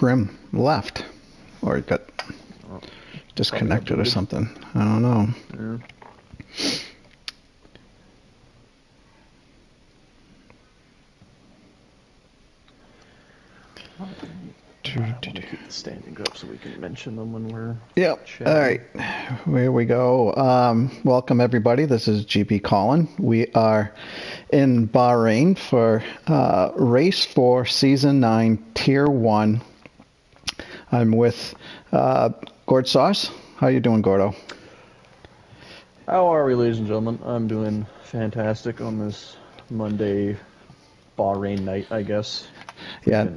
trim left, or it got disconnected or something. I don't know. Yeah. Keep the standings up so we can mention them when we're chatting. All right, here we go. Welcome everybody. This is GP Colin. We are in Bahrain for race 4, season 9, tier 1. I'm with Gord Sauce. How you doing, Gordo? How are we, ladies and gentlemen? I'm doing fantastic on this Monday Bahrain night, I guess. Yeah.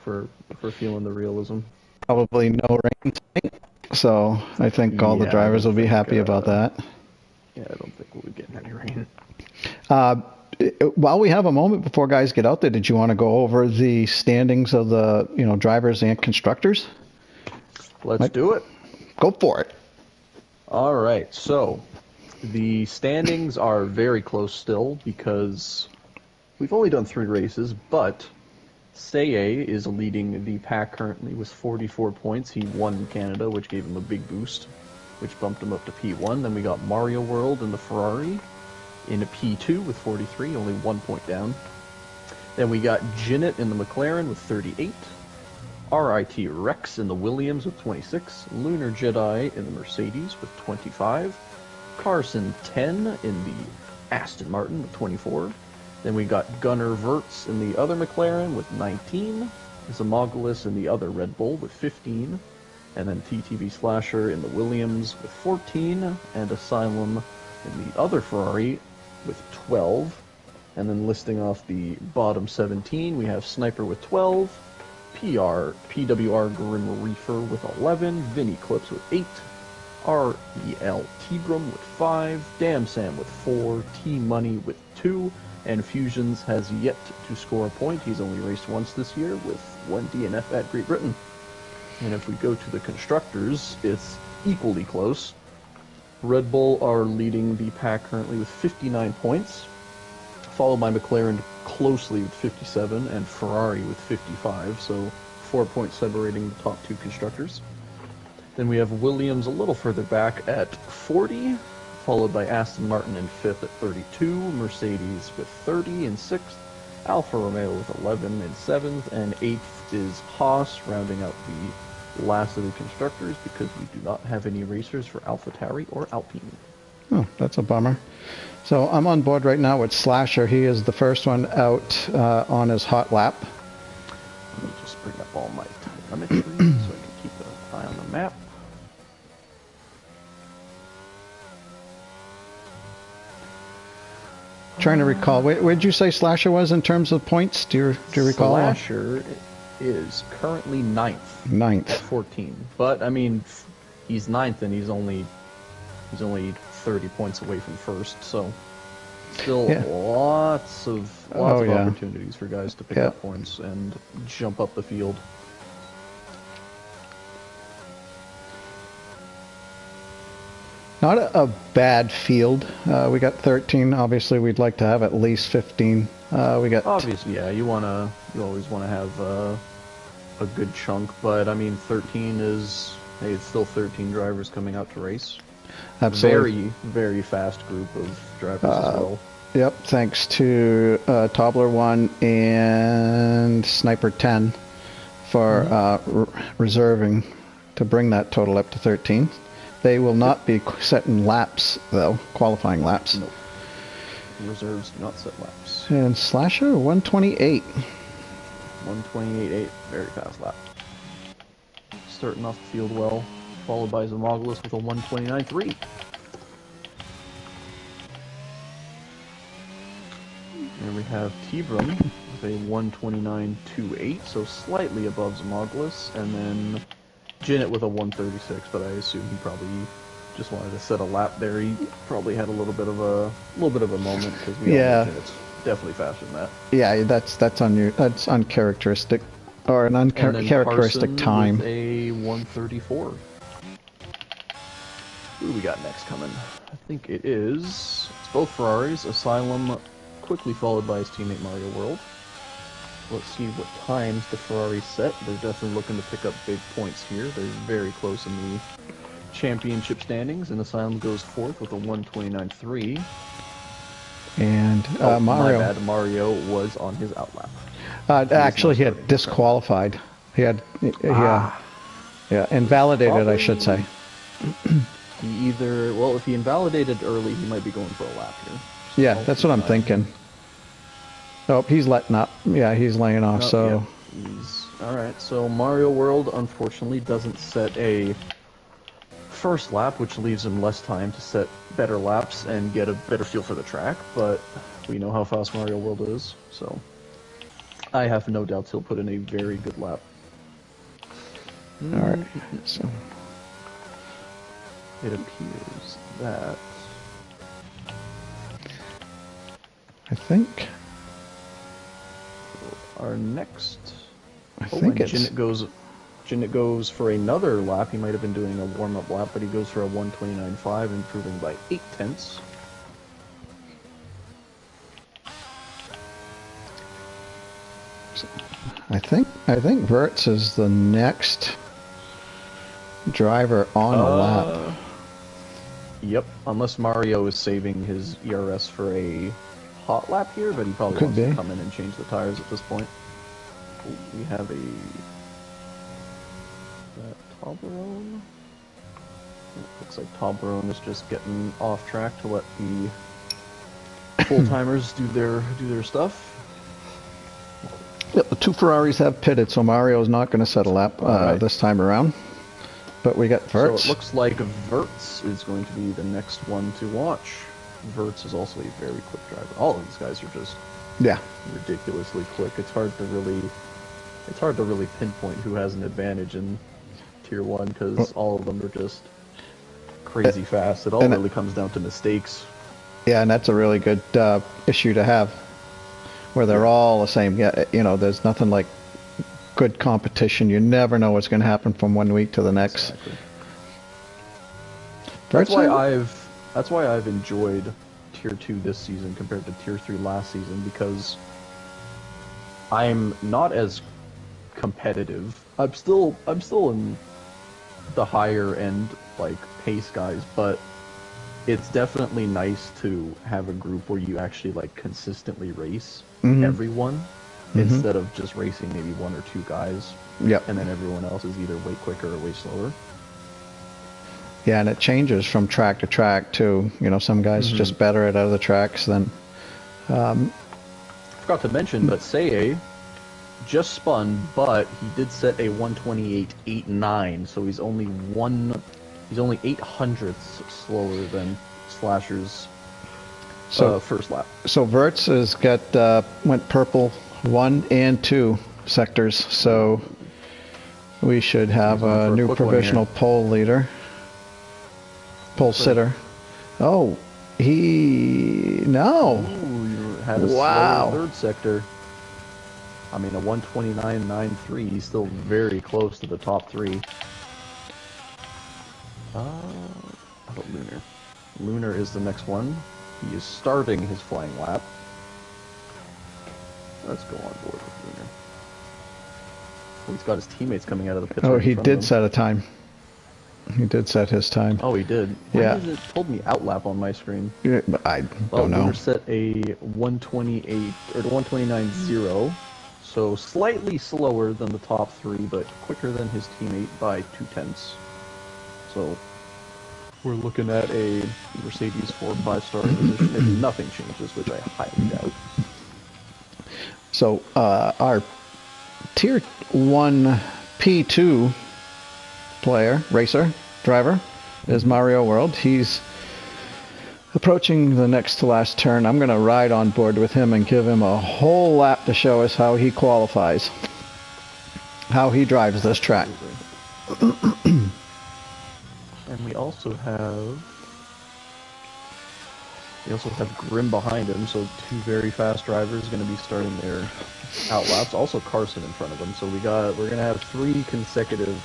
For feeling the realism. Probably no rain tonight, so I think all the drivers will be happy about that. Yeah, I don't think we'll be getting any rain. While we have a moment before guys get out there, did you want to go over the standings of the drivers and constructors? Let's do it. Go for it. All right, so the standings are very close still because we've only done 3 races, but Seye is leading the pack currently with 44 points. He won Canada, which gave him a big boost, which bumped him up to P1. Then we got Mario World in the Ferrari in a P2 with 43, only 1 point down. Then we got Zenith in the McLaren with 38. RIT Rex in the Williams with 26. Lunar Jedi in the Mercedes with 25. Carson 10 in the Aston Martin with 24. Then we got Gunnar Wirtz in the other McLaren with 19, Zimopoulos in the other Red Bull with 15, and then TTV Slasher in the Williams with 14, and Asylum in the other Ferrari with 12. And then listing off the bottom 17, we have Sniper with 12, PWR Grim Reefer with 11, Vinny Clips with 8, REL Tibram with 5, Damn Sam with 4, T-Money with 2, and Fusions has yet to score a point. He's only raced once this year with 1 DNF at Great Britain. And if we go to the constructors, it's equally close. Red Bull are leading the pack currently with 59 points, followed by McLaren closely with 57 and Ferrari with 55, so 4 points separating the top 2 constructors. Then we have Williams a little further back at 40, followed by Aston Martin in 5th at 32, Mercedes with 30 in 6th, Alfa Romeo with 11 in 7th, and 8th is Haas, rounding out the last of the constructors because we do not have any racers for AlphaTauri or Alpine. Oh, that's a bummer. So I'm on board right now with Slasher. He is the first one out on his hot lap. Let me just bring up all my telemetry so I can keep an eye on the map. Trying to recall, where'd you say Slasher was in terms of points? Do you recall? Slasher is currently 9th. 9th. At 14. But, I mean, he's 9th and he's only 30 points away from first, so still lots of opportunities for guys to pick up points and jump up the field. Not a bad field. We got 13. Obviously, we'd like to have at least 15. We got obviously, yeah. You always wanna have a good chunk, but I mean, 13 is it's still 13 drivers coming out to race. Absolutely. Very, very fast group of drivers as well. Yep. Thanks to Toddler 1 and Sniper 10 for reserving to bring that total up to 13. They will not be setting laps, though, qualifying laps. Nope. Reserves do not set laps. And Slasher, 128. 128.8, very fast lap. Starting off the field well, followed by Zimopoulos with a 129.3. And we have Tibram with a 129.28, so slightly above Zimopoulos, and then Zenith with a 136, but I assume he probably just wanted to set a lap there. He probably had a little bit of a moment because we all know Zenith's definitely faster than that. Yeah, that's uncharacteristic, or an uncharacteristic time. With a 134. Who do we got next coming? I think it's both Ferraris. Asylum quickly followed by his teammate Mario World. let's see what times the Ferrari set. They're definitely looking to pick up big points here. They're very close in the championship standings, and Asylum goes fourth with a 1:29.3. And Oh, Mario. my bad. Mario was on his outlap. Actually, he had disqualified. He had, yeah, invalidated, I should say. He either, well, if he invalidated early, he might be going for a lap here. So Yeah, that's what I'm thinking. Oh, he's letting up. Yeah, he's laying off. So, yeah, all right. So Mario World unfortunately doesn't set a first lap, which leaves him less time to set better laps and get a better feel for the track. But we know how fast Mario World is, so I have no doubts he'll put in a very good lap. All right. So it appears that I think our next. I think it's. Jinnit goes for another lap. He might have been doing a warm-up lap, but he goes for a 1:29.5, improving by 0.8. I think Verts is the next driver on a lap. Yep, unless Mario is saving his ERS for a hot lap here, but he probably wants to come in and change the tires at this point. Ooh, we have a Toblerone. Looks like Toblerone is just getting off track to let the full timers do their stuff. Yep, the two Ferraris have pitted, so Mario's not going to set a lap this time around. But we got Verts. So it looks like Verts is going to be the next one to watch. Verts is also a very quick driver. All of these guys are just ridiculously quick. It's hard to really pinpoint who has an advantage in Tier 1 because all of them are just crazy fast. It all really comes down to mistakes. Yeah, and that's a really good issue to have, where they're all the same. Yeah, you know, there's nothing like good competition. You never know what's going to happen from one week to the next. Exactly. That's why I've enjoyed Tier 2 this season compared to Tier 3 last season, because I'm not as competitive. I'm still in the higher end like pace guys, but it's definitely nice to have a group where you actually like consistently race everyone instead of just racing maybe one or two guys. Yep. And then everyone else is either way quicker or way slower. Yeah, and it changes from track to track too. You know, some guys are just better at other tracks than. Forgot to mention, but Seye just spun, but he did set a 1:28.89, so he's only 8 hundredths slower than Slasher's first lap. So Verts has got went purple 1 and 2 sectors, so we should have a new provisional pole leader. Pole sitter. Oh, no. Ooh, you had a slow third sector. I mean, a 1:29.93. He's still very close to the top 3. How about Lunar? Lunar is the next one. He is starting his flying lap. Let's go on board with Lunar. Oh, he's got his teammates coming out of the pits. Oh, he did set a time. He did set his time. Oh, he did. Why has it told me outlap on my screen? Yeah, I don't know. Lunar set a 1:28 or 1:29.0, so slightly slower than the top 3, but quicker than his teammate by 0.2. So we're looking at a Mercedes 4 5-star position if nothing changes, which I highly doubt. So our Tier 1 P2 driver is Mario World. He's approaching the next to last turn. I'm going to ride on board with him and give him a whole lap to show us how he qualifies, how he drives this track. And we also have Grim behind him, so 2 very fast drivers going to be starting their outlaps. Also Carson in front of him, so we're going to have 3 consecutive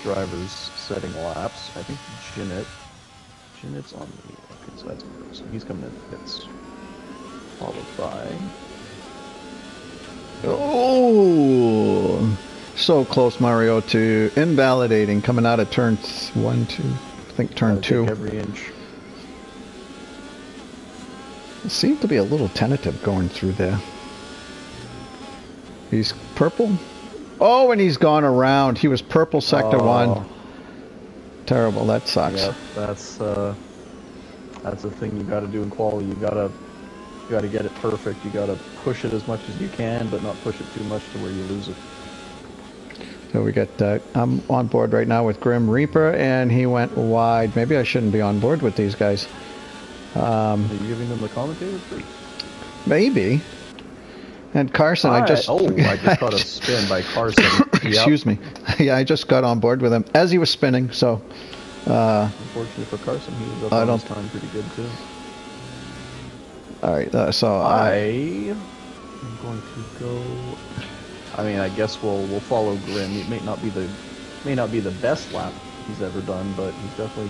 drivers setting laps. I think Jinnit's on the inside, so he's coming in pits, followed by Oh, so close, Mario, to invalidating coming out of turn 1, 2. I think turn 2. Every inch. It seemed to be a little tentative going through there. He's purple. Oh, and he's gone around. He was purple sector 1. Terrible. That sucks. Yep, that's the thing you got to do in quali. You gotta get it perfect. You gotta push it as much as you can, but not push it too much to where you lose it. So we got, I'm on board right now with Grim Reaper, and he went wide. Maybe I shouldn't be on board with these guys. Are you giving them the commentator first? Maybe. And Carson, I just got a spin by Carson. Excuse me. Yeah, I just got on board with him as he was spinning, so... Unfortunately for Carson, he was up on his time pretty good, too. Alright, so I'm going to go... I mean, I guess we'll follow Grim. It may not be the best lap he's ever done, but he's definitely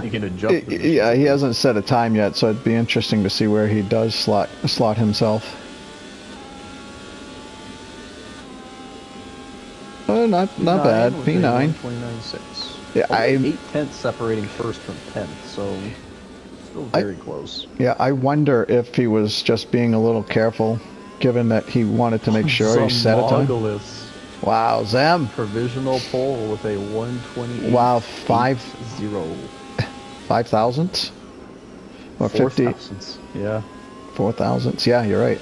gonna jump. Yeah, he hasn't set a time yet, so it'd be interesting to see where he does slot himself. Oh, not bad. P9. 29.6. Yeah, 8/10 separating first from 10th, so still very close. Yeah, I wonder if he was just being a little careful, given that he wanted to make sure he set a time. Wow, Zem. Provisional pole with a 128. Wow, 5 thousandths? Or 50? 4 thousandths. Yeah. 4 thousandths. Yeah, you're right.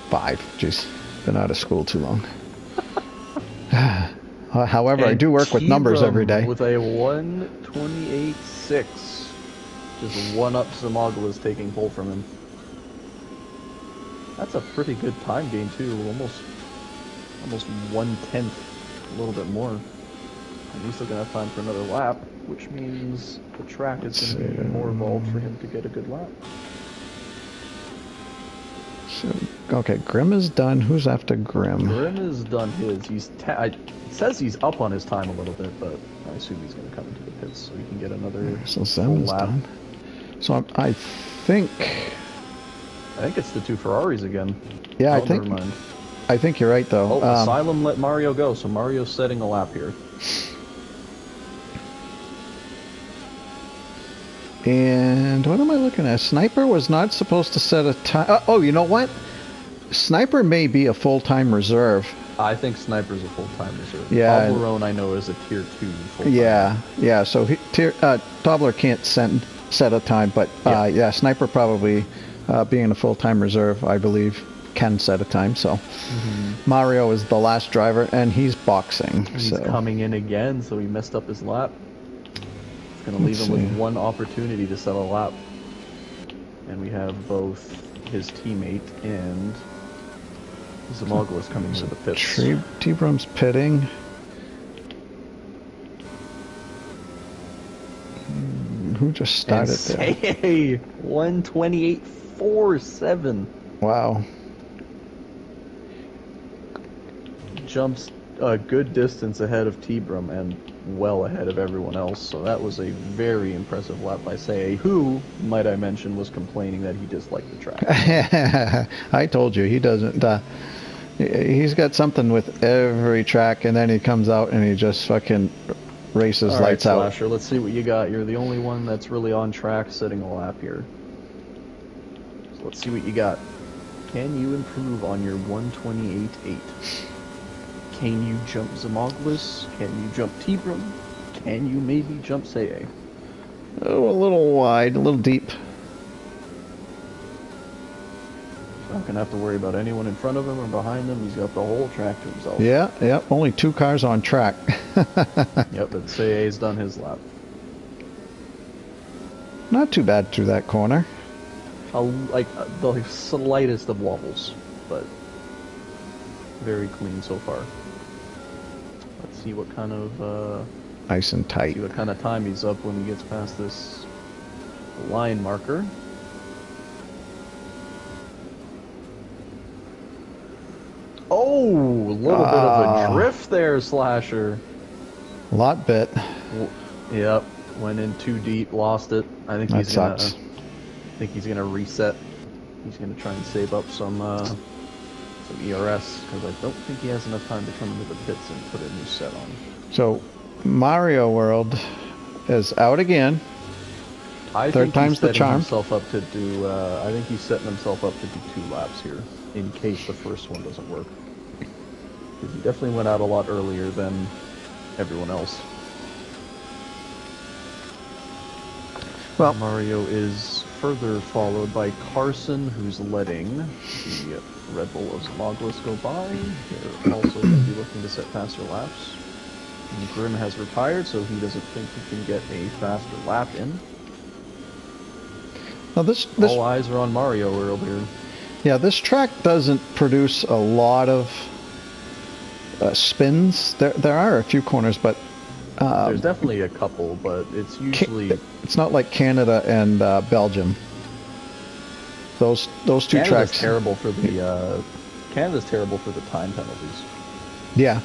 5. Jeez, been out of school too long. However, and I do work with numbers every day. With a 128.6. Just one up Zamogla's taking pole from him. That's a pretty good time gain too. Almost 1/10, a little bit more. And he's still gonna have time for another lap, which means the track is gonna be even more involved for him to get a good lap. So, okay, Grim is done. Who's after Grim? Grim is done his. It says he's up on his time a little bit, but I assume he's going to come into the pits so he can get another Zem is lap. done. So I think it's the 2 Ferraris again. Yeah, never mind. I think you're right though. Oh, Asylum let Mario go, so Mario's setting a lap here. And what am I looking at? Sniper was not supposed to set a time. Oh, you know what? Sniper may be a full-time reserve. I think Sniper's a full-time reserve. Yeah. Toblerone, I know, is a tier 2 full-time. Yeah. So Tobler can't set a time, but yeah, Sniper probably, being a full-time reserve, I believe, can set a time. So Mario is the last driver, and he's boxing. He's coming in again, so he messed up his lap. Going to leave him with one opportunity to set a lap. And we have both his teammate and Zamogla's coming to the pits. T-Brum's pitting. Who just started there? Hey, 128.47. Wow. Jumps a good distance ahead of T-Brum and well ahead of everyone else, so that was a very impressive lap by Say, who, might I mention, was complaining that he disliked the track. I told you, he doesn't, he's got something with every track, and then he comes out and he just fucking races lights out. Slasher, let's see what you got. You're the only one that's really on track setting a lap here. So let's see what you got. Can you improve on your 128.8? Can you jump Zamoglis? Can you jump T-Brum? Can you maybe jump Say? Oh, a little wide, a little deep. Not going to have to worry about anyone in front of him or behind him. He's got the whole track to himself. Yeah, only 2 cars on track. Yep, but Say's done his lap. Not too bad through that corner. Like the slightest of wobbles, but very clean so far. Let's see what kind of nice and tight. See what kind of time he's up when he gets past this line marker. Oh, a little bit of a drift there, Slasher. Lot bit. Yep, went in too deep, lost it. I think that sucks. I think he's gonna reset. he's going to try and save up some ERS, because I don't think he has enough time to come into the pits and put a new set on. So, Mario World is out again. Third time's the charm. Himself up to do, I think he's setting himself up to do 2 laps here, in case the first one doesn't work. Because he definitely went out a lot earlier than everyone else. Well, Mario is further followed by Carson, who's letting the Red Bull of Zmogless go by. They're also going to be looking to set faster laps. And Grim has retired, so he doesn't think he can get a faster lap in. Now this all eyes are on Mario World here. Yeah, this track doesn't produce a lot of spins. There are a few corners, but there's definitely a couple, but it's usually it's not like Canada and Belgium. Those two tracks. Terrible for the Canada's terrible for the time penalties. Yeah,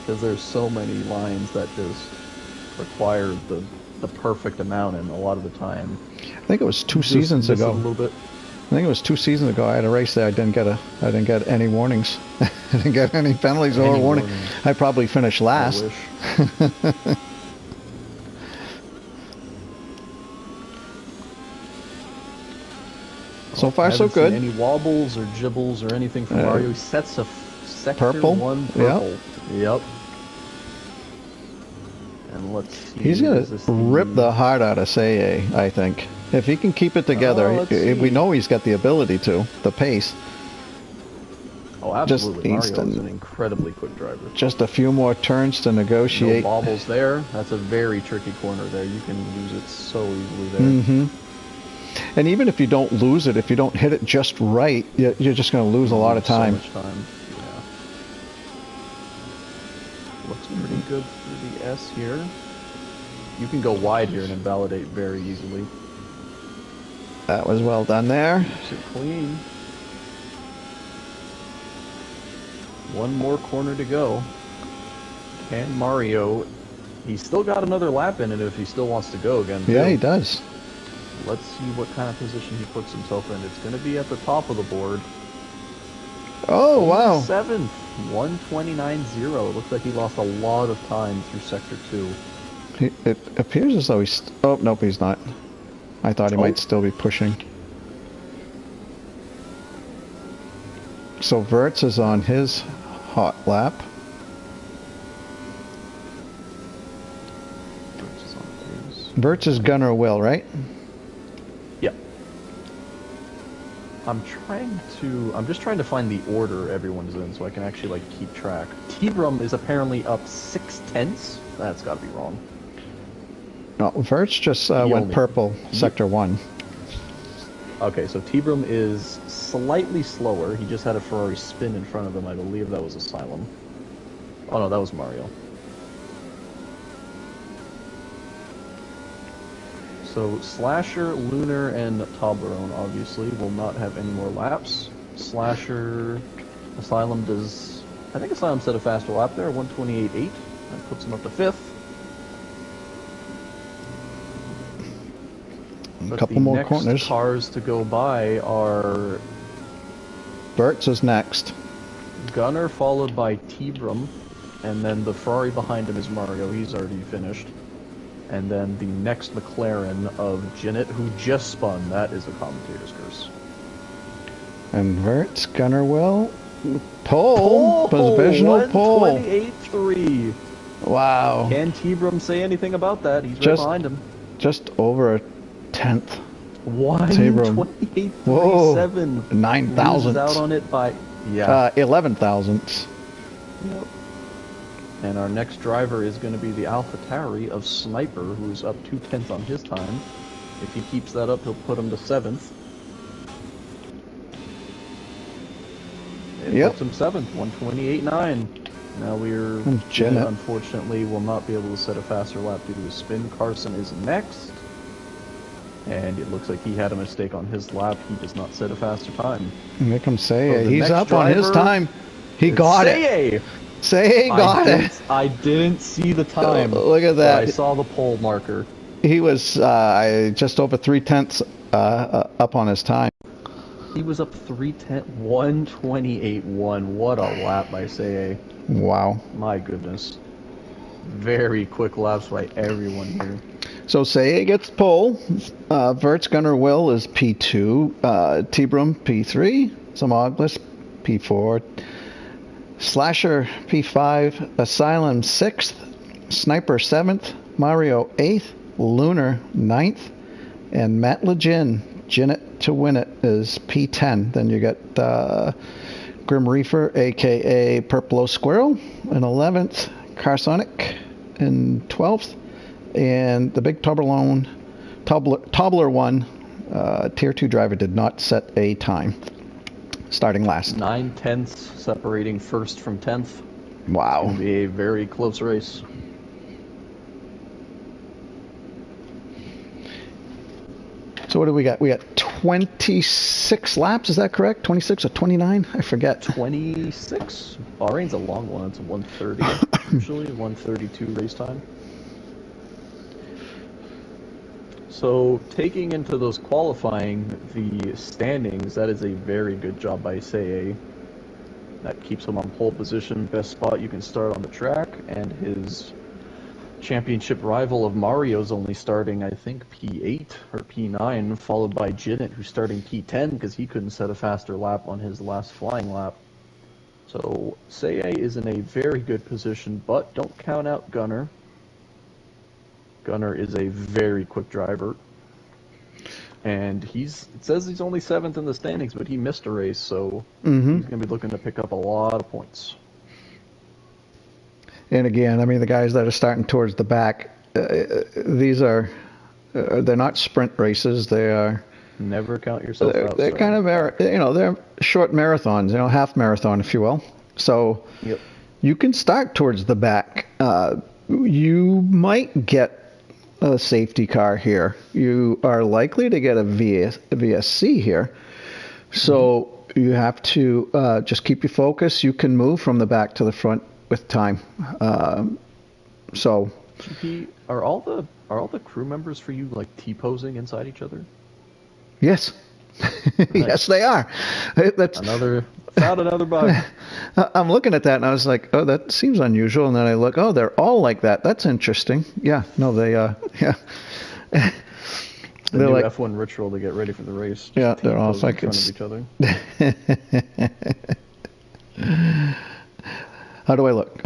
because there's so many lines that just require the perfect amount, and a lot of the time. I think it was 2 seasons ago. A little bit. I think it was 2 seasons ago. I had a race there. I didn't get any warnings. I didn't get any penalties or warning. I probably finished last. I wish. So far, so good. Any wobbles or gibbles or anything from Mario? He sets a sector purple. 1 purple. Yep. And let's see. He's gonna rip the heart out of Say, I think. If he can keep it together, we know he's got the ability to, the pace. Oh, absolutely. Mario's an incredibly quick driver. Just a few more turns to negotiate. No bobbles there. That's a very tricky corner there. You can lose it so easily there. Mm-hmm. And even if you don't lose it, if you don't hit it just right, you're just going to lose a lot of time. So much time. Yeah. Looks pretty good through the S here. You can go wide here and invalidate very easily. That was well done there. Keeps it clean. One more corner to go. Can Mario... He's still got another lap in it if he still wants to go again. Yeah, he does. Let's see what kind of position he puts himself in. It's going to be at the top of the board. Oh, wow. 7th, 129.0. Looks like he lost a lot of time through Sector 2. It appears as though he's... Oh, nope, he's not. I thought he might still be pushing. So Verts is on his hot lap. Verts is Gunner Will, right? Yep. I'm just trying to find the order everyone's in so I can actually like keep track. T-Brum is apparently up 6/10. That's got to be wrong. No, Verts just went purple, Sector 1. Okay, so T-Brum is slightly slower. He just had a Ferrari spin in front of him. I believe that was Asylum. Oh no, that was Mario. So Slasher, Lunar, and Toblerone obviously will not have any more laps. Slasher, Asylum does... I think Asylum set a faster lap there, 128.8. That puts him up to 5th. A couple more corners. The next cars to go by are... Verts is next. Gunner followed by T-Brum, and then the Ferrari behind him is Mario. He's already finished. And then the next McLaren of Jinnit, who just spun. That is a commentator's curse. And Verts, Gunner Will, pole, provisional pole. 128.3. Wow. Can T-Brum say anything about that? He's right behind him. Just over a 10th. 128.37. 9 thousandths. Out on it by 11 thousandths. Yep. And our next driver is going to be the AlphaTauri of Sniper, who's up 2/10 on his time. If he keeps that up, he'll put him to 7th. It puts him 7th, 128.9. Now Jinnit, unfortunately, will not be able to set a faster lap due to his spin. Carson is next. And it looks like he had a mistake on his lap. He does not set a faster time. Make him say he's up on his time. He got it. Say got it. I didn't see the time. Look at that. I saw the pole marker. He was just over 3/10 up on his time. He was up 310, 128-1. What a lap by Say. Wow. My goodness. Very quick laps by everyone here. So Say gets pole. Vert's Gunner Will is P2. T-Brum P3. Zamoglis P4. Slasher P5. Asylum 6th. Sniper 7th. Mario 8th. Lunar 9th. And Matt Legin, Jinnit to win it, is P10. Then you got Grim Reaper, a.k.a. Purplo Squirrel, in 11th. Carsonic in 12th. And the big Toblerone, Tobler 1, Tier 2 driver did not set a time, starting last. 9/10 separating first from 10th. Wow. It'll be a very close race. So what do we got? We got 26 laps, is that correct? 26 or 29? I forget. 26? Bahrain's a long one. It's 1:30, usually 1:32 race time. So taking into those qualifying the standings, that is a very good job by Say. That keeps him on pole position, best spot you can start on the track, and his championship rival of Mario's only starting, I think, P8 or P9, followed by Jinnit, who's starting P10 because he couldn't set a faster lap on his last flying lap. So Say is in a very good position, but don't count out Gunner. Gunner is a very quick driver. And it says he's only 7th in the standings, but he missed a race, so he's going to be looking to pick up a lot of points. And again, I mean, the guys that are starting towards the back, these are, they're not sprint races. They are. Never count yourself out. They're kind of, they're short marathons, half marathon, if you will. So yep. You can start towards the back. You might get a safety car here. You are likely to get a VSC here. So you have to just keep your focus. You can move from the back to the front with time. So GP, are all the crew members for you like T-posing inside each other? Yes. Nice. Yes, they are. That's another bug. I'm looking at that and I was like, oh, that seems unusual. And then I look, oh, they're all like that. That's interesting. Yeah. No, they yeah. The new like, F1 ritual to get ready for the race. Just yeah, they're all like in front of each other. How do I look?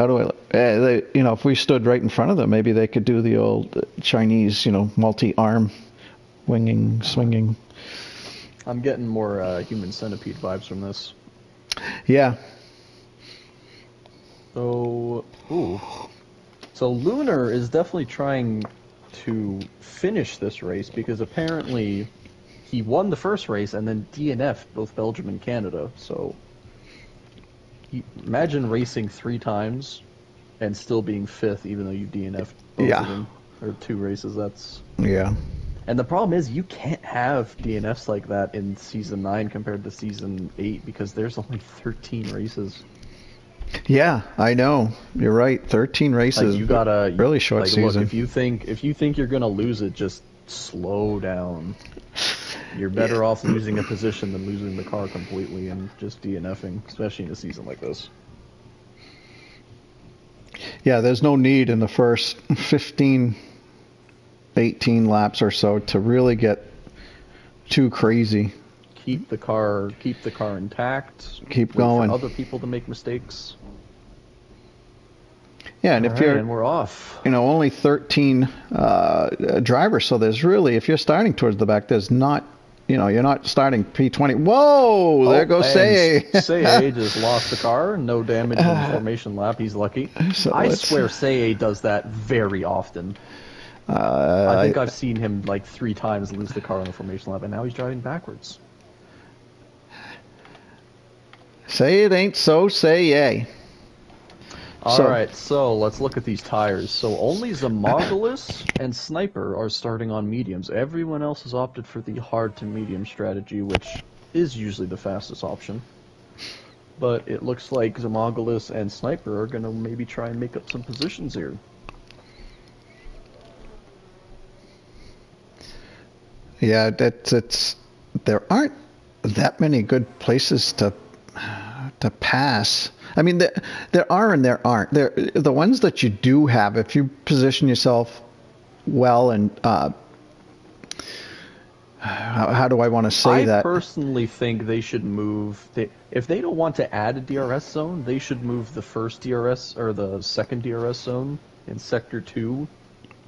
They, if we stood right in front of them, maybe they could do the old Chinese, multi-arm winging, swinging. I'm getting more human centipede vibes from this. Yeah. So Lunar is definitely trying to finish this race because apparently he won the first race and then DNF'd both Belgium and Canada. So imagine racing 3 times and still being 5th even though you DNF'd both of them, or 2 races. That's And the problem is you can't have DNFs like that in Season 9 compared to Season 8 because there's only 13 races. Yeah, I know. You're right. 13 races. Like you gotta really short season. Look, if you think you're gonna lose it, just slow down. You're better off losing a position than losing the car completely and just DNFing, especially in a season like this. Yeah, there's no need in the first 15, 18 laps or so to really get too crazy. Keep the car intact. Keep going. For other people to make mistakes. Yeah, and if you're, and we're off. Only 13 drivers, so there's really, if you're starting towards the back, there's not, you're not starting P20. Whoa, there goes Say. Say just lost the car, no damage in the formation lap. He's lucky. So I swear Say does that very often. I think I've seen him like 3 times lose the car on the formation lap, and now he's driving backwards. Say it ain't so, say yay. Alright, so let's look at these tires. So only Zamogolis and Sniper are starting on mediums. Everyone else has opted for the hard to medium strategy, which is usually the fastest option. But it looks like Zamogolis and Sniper are going to maybe try and make up some positions here. Yeah, there aren't that many good places to pass. I mean, there are and there aren't. The ones that you do have, if you position yourself well, and how do I want to say that? I personally think they should move. If they don't want to add a DRS zone, they should move the first DRS or the second DRS zone in Sector 2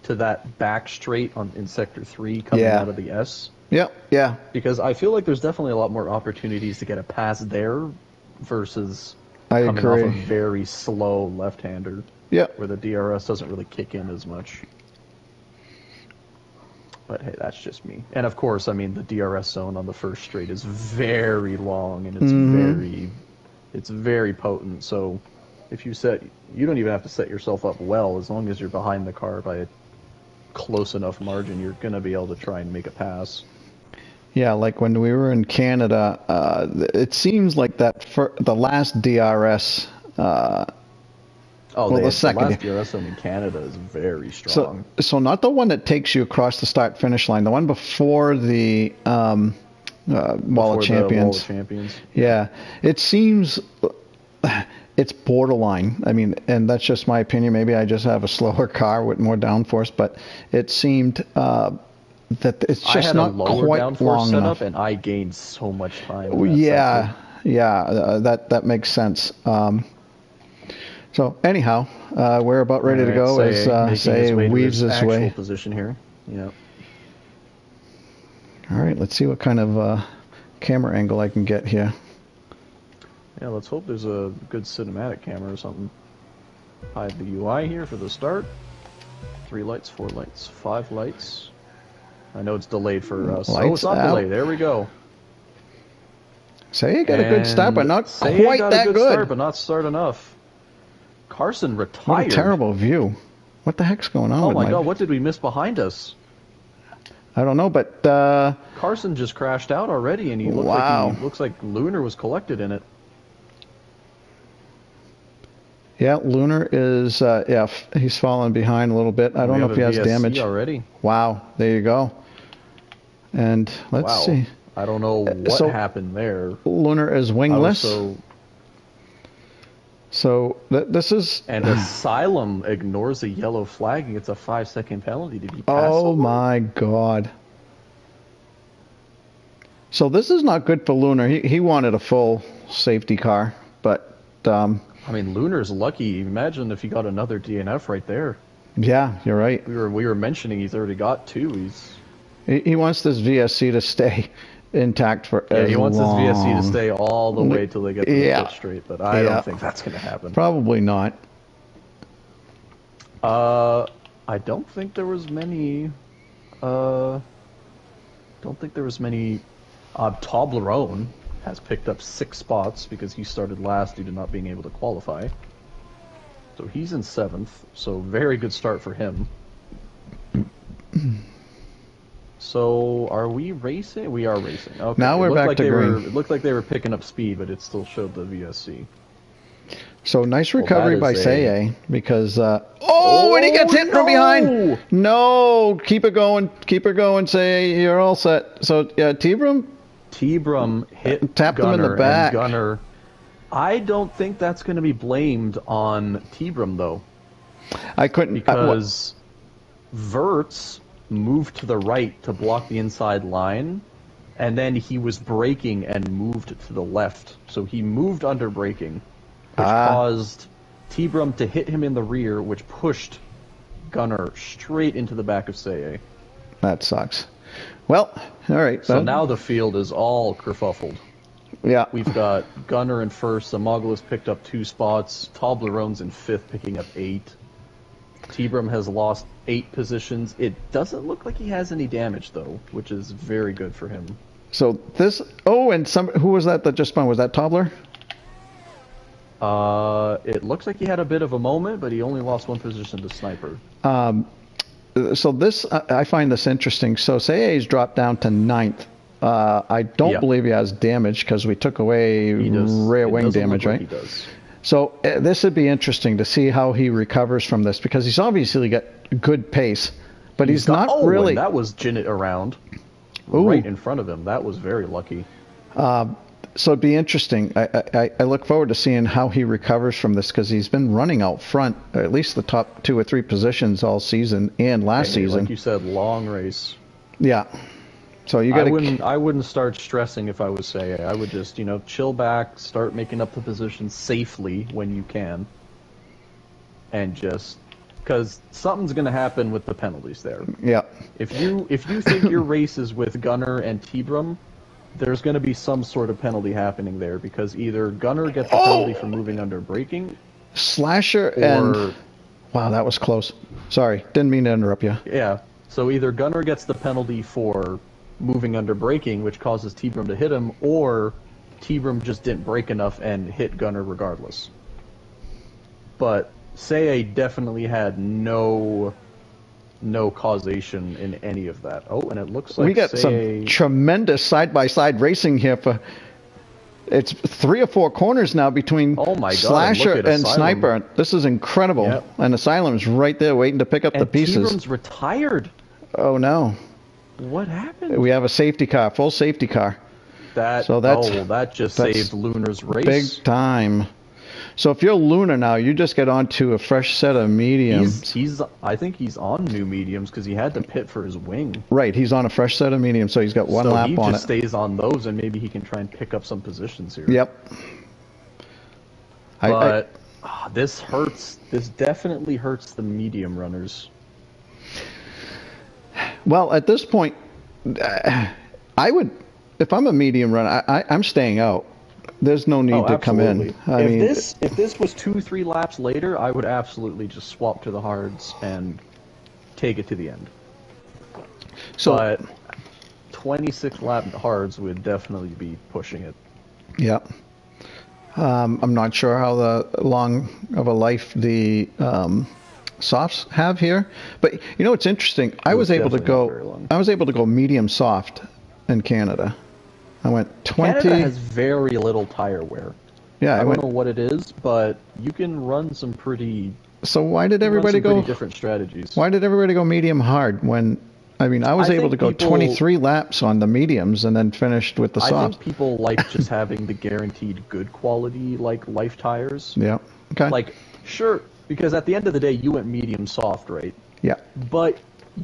to that back straight in Sector 3 coming out of the S. Yeah. Because I feel like there's definitely a lot more opportunities to get a pass there versus coming off a very slow left-hander. Where the DRS doesn't really kick in as much. But hey, that's just me. And of course, I mean, the DRS zone on the first straight is very long and it's very potent. So if you don't even have to set yourself up well. As long as you're behind the car by a close enough margin, you're going to be able to try and make a pass. Yeah, like when we were in Canada, it seems like that for the last DRS. The second last DRS zone in Canada is very strong. So not the one that takes you across the start-finish line, the one before the Wall of Champions. Yeah, it seems it's borderline. I mean, and that's just my opinion. Maybe I just have a slower car with more downforce, but it seemed that it's just not quite long enough. I had a lower downforce setup, and I gained so much time. That makes sense. So anyhow, we're about ready to go as Say weaves his way. Position here. Yeah. All right, let's see what kind of camera angle I can get here. Yeah, let's hope there's a good cinematic camera or something. Hide the UI here for the start. 3 lights, 4 lights, 5 lights. I know it's delayed for us. Oh, it's not delayed. There we go. Say got a good start, but not quite that good. Start, but not start enough. Carson retired. What a terrible view. What the heck's going on? Oh my god, what did we miss behind us? I don't know, but Carson just crashed out already, and he looks like Lunar was collected in it. Yeah, Lunar is he's fallen behind a little bit. I don't know if he has damage already. Wow, there you go. And let's see. I don't know what happened there. Lunar is wingless. So this is... And Asylum ignores a yellow flag and gets a 5-second penalty. Did he pass? Oh my god. So this is not good for Lunar. He wanted a full safety car, but... I mean, Lunar's lucky. Imagine if he got another DNF right there. Yeah, you're right. We were mentioning he's already got 2. He wants this VSC to stay intact for as long. He wants his VSC to stay all the way till they get to the pit straight, but I don't think that's going to happen. Probably not. I don't think there was many. Toblerone has picked up 6 spots because he started last due to not being able to qualify. So he's in 7th. So very good start for him. So, are we racing? We are racing. Okay. Now we're back to green. It looked like they were picking up speed, but it still showed the VSC. So, nice recovery by Say, because... and he gets hit from behind! No! Keep it going, Say. You're all set. So, yeah, T-Brum hit tapped him in the back. Gunner. I don't think that's going to be blamed on T-Brum, though. I couldn't... Because Verts... moved to the right to block the inside line, and then he was braking and moved to the left. So he moved under braking, which caused T-Brum to hit him in the rear, which pushed Gunner straight into the back of Say. That sucks. Well, all right. So now the field is all kerfuffled. Yeah. We've got Gunner in first, Zamoglu's picked up 2 spots, Toblerone's in 5th, picking up 8. T-Brum has lost 8 positions. It doesn't look like he has any damage, though, which is very good for him. So this... Oh, and who was that just spun? Was that Tobler? It looks like he had a bit of a moment, but he only lost 1 position to Sniper. So this... I find this interesting. So Say's dropped down to 9th. I don't believe he has damage, because we took away rear wing damage, right? He does. So this would be interesting to see how he recovers from this, because he's obviously got good pace, but he's not really... And that was Jinnit around right in front of him. That was very lucky. So it'd be interesting. I look forward to seeing how he recovers from this because he's been running out front, at least the top 2 or 3 positions all season and last season. Like you said, long race. Yeah. So you got to. I wouldn't start stressing if I was Say. I would just, chill back, start making up the position safely when you can, and just because something's going to happen with the penalties there. Yeah. If you think your race is with Gunner and T-Brum, there's going to be some sort of penalty happening there because either Gunner gets a penalty for moving under braking, Slasher and wow, that was close. Sorry, didn't mean to interrupt you. Yeah. So either Gunner gets the penalty for moving under braking, which causes T-Brum to hit him, or T-Brum just didn't brake enough and hit Gunner regardless. But Say definitely had no causation in any of that. Oh, and it looks like we got some tremendous side-by-side racing here. It's 3 or 4 corners now between Slasher and Sniper. This is incredible. Yep. And Asylum's right there waiting to pick up the pieces. T-Brum's retired. Oh, no. What happened? We have a safety car, full safety car. That just saved Lunar's race. Big time. So if you're Lunar now, you just get onto a fresh set of mediums. I think he's on new mediums because he had to pit for his wing. Right, he's on a fresh set of mediums, so he's got one lap on it. So he just stays on those, and maybe he can try and pick up some positions here. Yep. But this hurts. This definitely hurts the medium runners. Well, at this point, I would, if I'm a medium runner, I'm staying out. There's no need to come in. If this was 2-3 laps later, I would absolutely just swap to the hards and take it to the end. But 26 lap hards would definitely be pushing it. Yeah. I'm not sure how long of a life the softs have here, but it's interesting. I was able to go medium soft in Canada. I went 20. Canada has very little tire wear. Yeah, I don't know what it is, but you can run some pretty. So why did everybody go different strategies? Why did everybody go medium hard when? I was able to go 23 laps on the mediums and then finished with the softs. I think people like just having the guaranteed good quality life tires. Yeah. Okay. Sure, because at the end of the day, you went medium soft, right? Yeah. But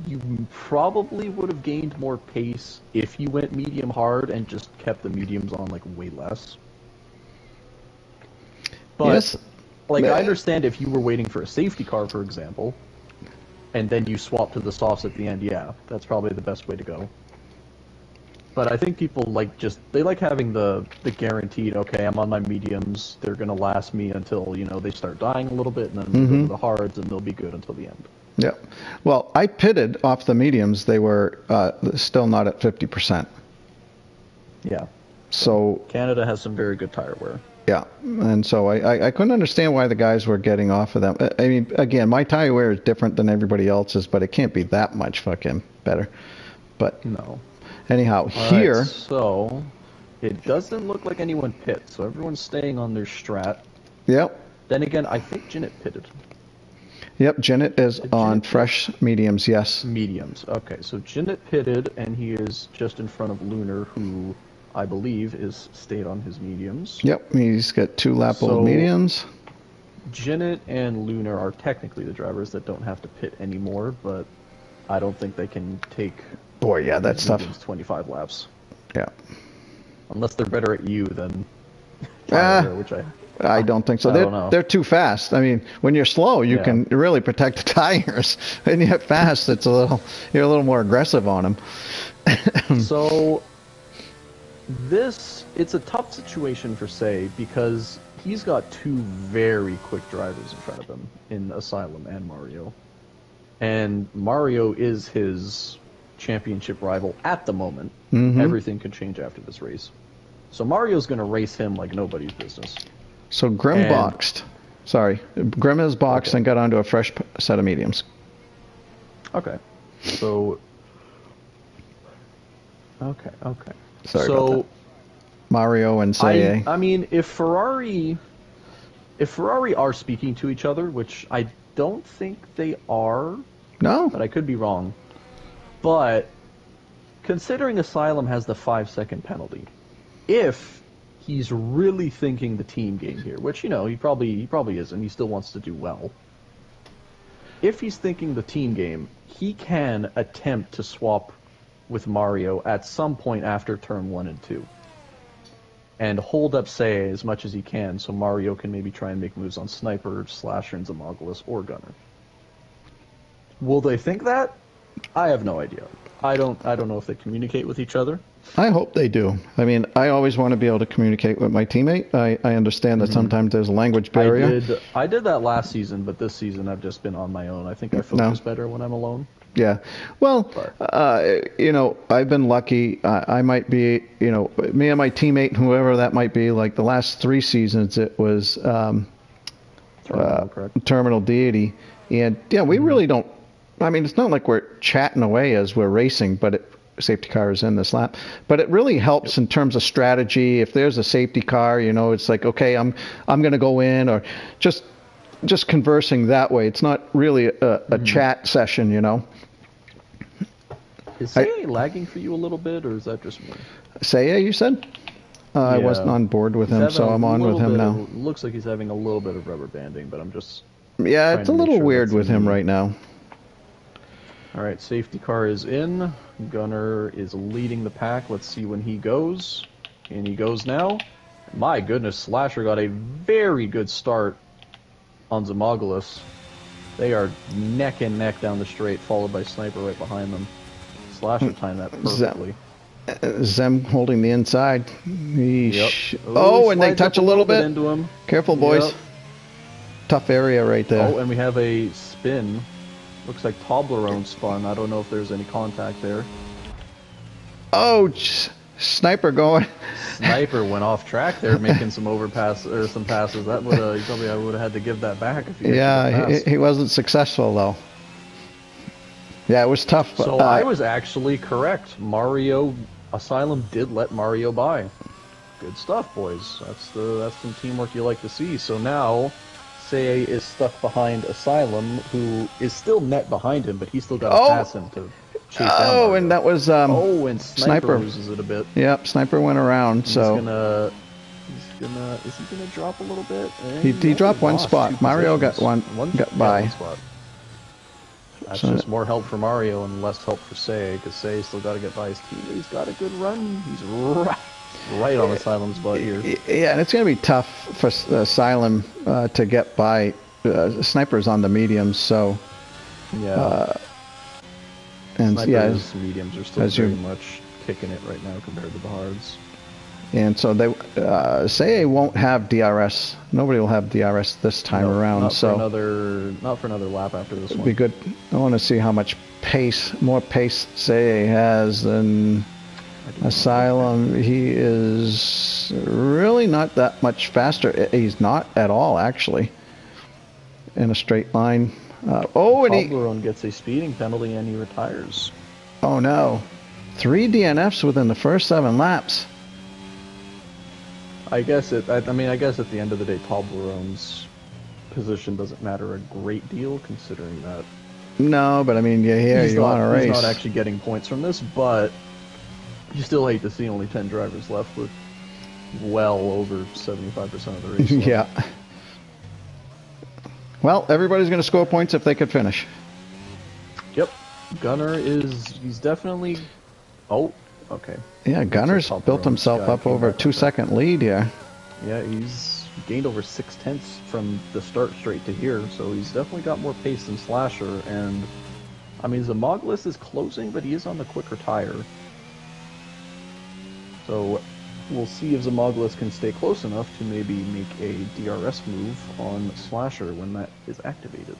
you probably would have gained more pace if you went medium hard and just kept the mediums on way less. But yes. I understand if you were waiting for a safety car, for example, and then you swap to the softs at the end. Yeah, that's probably the best way to go. But I think people they like having the guaranteed. Okay, I'm on my mediums. They're gonna last me until they start dying a little bit, and then go to the hards, and they'll be good until the end. Yeah. Well, I pitted off the mediums. They were still not at 50%. Yeah. So Canada has some very good tire wear. Yeah, and so I couldn't understand why the guys were getting off of them. I mean, again, my tire wear is different than everybody else's, but it can't be that much fucking better. But no. Anyhow, here. Right, so it doesn't look like anyone pit, so everyone's staying on their strat. Yep. Then again, I think Zenith pitted. Yep, Zenith is on fresh mediums, yes. Mediums, okay. So Zenith pitted, and he is just in front of Lunar, who I believe is stayed on his mediums. Yep, he's got 2 lap old mediums. Zenith and Lunar are technically the drivers that don't have to pit anymore, but I don't think they can take... Boy, yeah, that's tough. 25 laps. Yeah. Unless they're better at you than Tyler, which I don't think so. They're too fast. I mean, when you're slow, you can really protect the tires. When you're fast, you're a little more aggressive on them. So it's a tough situation for Say because he's got 2 very quick drivers in front of him in Asylum and Mario. And Mario is his championship rival at the moment. Mm-hmm. Everything could change after this race. So Mario's going to race him like nobody's business. So Grim boxed. Sorry. Grim is boxed and got onto a fresh set of mediums. Okay. So... Okay. Sorry about that. Mario and Say. I mean, if Ferrari are speaking to each other, which I don't think they are... No. But I could be wrong. But considering Asylum has the 5-second penalty, if he's really thinking the team game here, which, he probably isn't. He still wants to do well. If he's thinking the team game, he can attempt to swap with Mario at some point after turn 1 and 2. And hold up Sei as much as he can so Mario can maybe try and make moves on Sniper, Slasher, and Zomogulus, or Gunner. Will they think that? I have no idea. I don't know if they communicate with each other. I hope they do. I mean, I always want to be able to communicate with my teammate. I understand that sometimes there's a language barrier. I did that last season, but this season I've just been on my own. I think I focus better when I'm alone. Yeah. Well, I've been lucky. I might be, me and my teammate, whoever that might be, like the last 3 seasons, it was Terminal Deity. And, yeah, we really don't, I mean, it's not like we're chatting away as we're racing, but safety car is in this lap. But it really helps in terms of strategy. If there's a safety car, it's like, okay, I'm going to go in, or just conversing that way. It's not really a chat session, Is Sei lagging for you a little bit, or is that just me? Sei, you said? I wasn't on board with him, so I'm on with him now. Looks like he's having a little bit of rubber banding, but I'm just... Yeah, it's a little weird with him right now. All right, safety car is in. Gunner is leading the pack. Let's see when he goes. And he goes now. My goodness, Slasher got a very good start on Zomogulus. They are neck and neck down the straight, followed by Sniper right behind them. Slasher timed that perfectly. Zem holding the inside. Yep. Oh, and they touch a little bit. Into him. Careful, boys. Yep. Tough area right there. Oh, and we have a spin. Looks like Toblerone spun. I don't know if there's any contact there. Oh, Sniper going. Sniper went off track there, making some some passes. That would I would have had to give that back if he. Yeah, he wasn't successful though. Yeah, it was tough. So I was actually correct. Mario Asylum did let Mario by. Good stuff, boys. That's some teamwork you like to see. So now Sei is stuck behind Asylum, who is still net behind him, but he's still got to pass him to chase down Mario. And that was and Sniper loses it a bit. Yep, Sniper went around. So is he gonna drop a little bit? He dropped one spot. Mario got got by. One spot. That's just more help for Mario and less help for Sei, because Sei still got to get by his team. He's got a good run. He's right on Asylum's butt here. Yeah, and it's going to be tough for Asylum to get by. Sniper's on the mediums, so... Yeah. And Sniper's mediums are still very much kicking it right now compared to the hards. And so they Sei won't have DRS. Nobody will have DRS this time around. Not for another lap after this one. It'd be good. I want to see how much more pace Sei has than Asylum. He is really not that much faster. He's not at all, actually, in a straight line. And Toblerone gets a speeding penalty and he retires. Oh no! 3 DNFs within the first 7 laps. I guess at the end of the day, Toblerone's position doesn't matter a great deal, considering that. No, but I mean, you want to race. He's not actually getting points from this, but you still hate to see only 10 drivers left with well over 75% of the race. Yeah. Well, everybody's going to score points if they could finish. Yep. Gunner he's definitely... Oh, okay. Yeah, Gunner's built himself up over a 2-second lead here. Yeah, he's gained over 6/10 from the start straight to here, so he's definitely got more pace than Slasher, and I mean, Zomogulus is closing, but he is on the quicker tire. So we'll see if Zomogulus can stay close enough to maybe make a DRS move on Slasher when that is activated.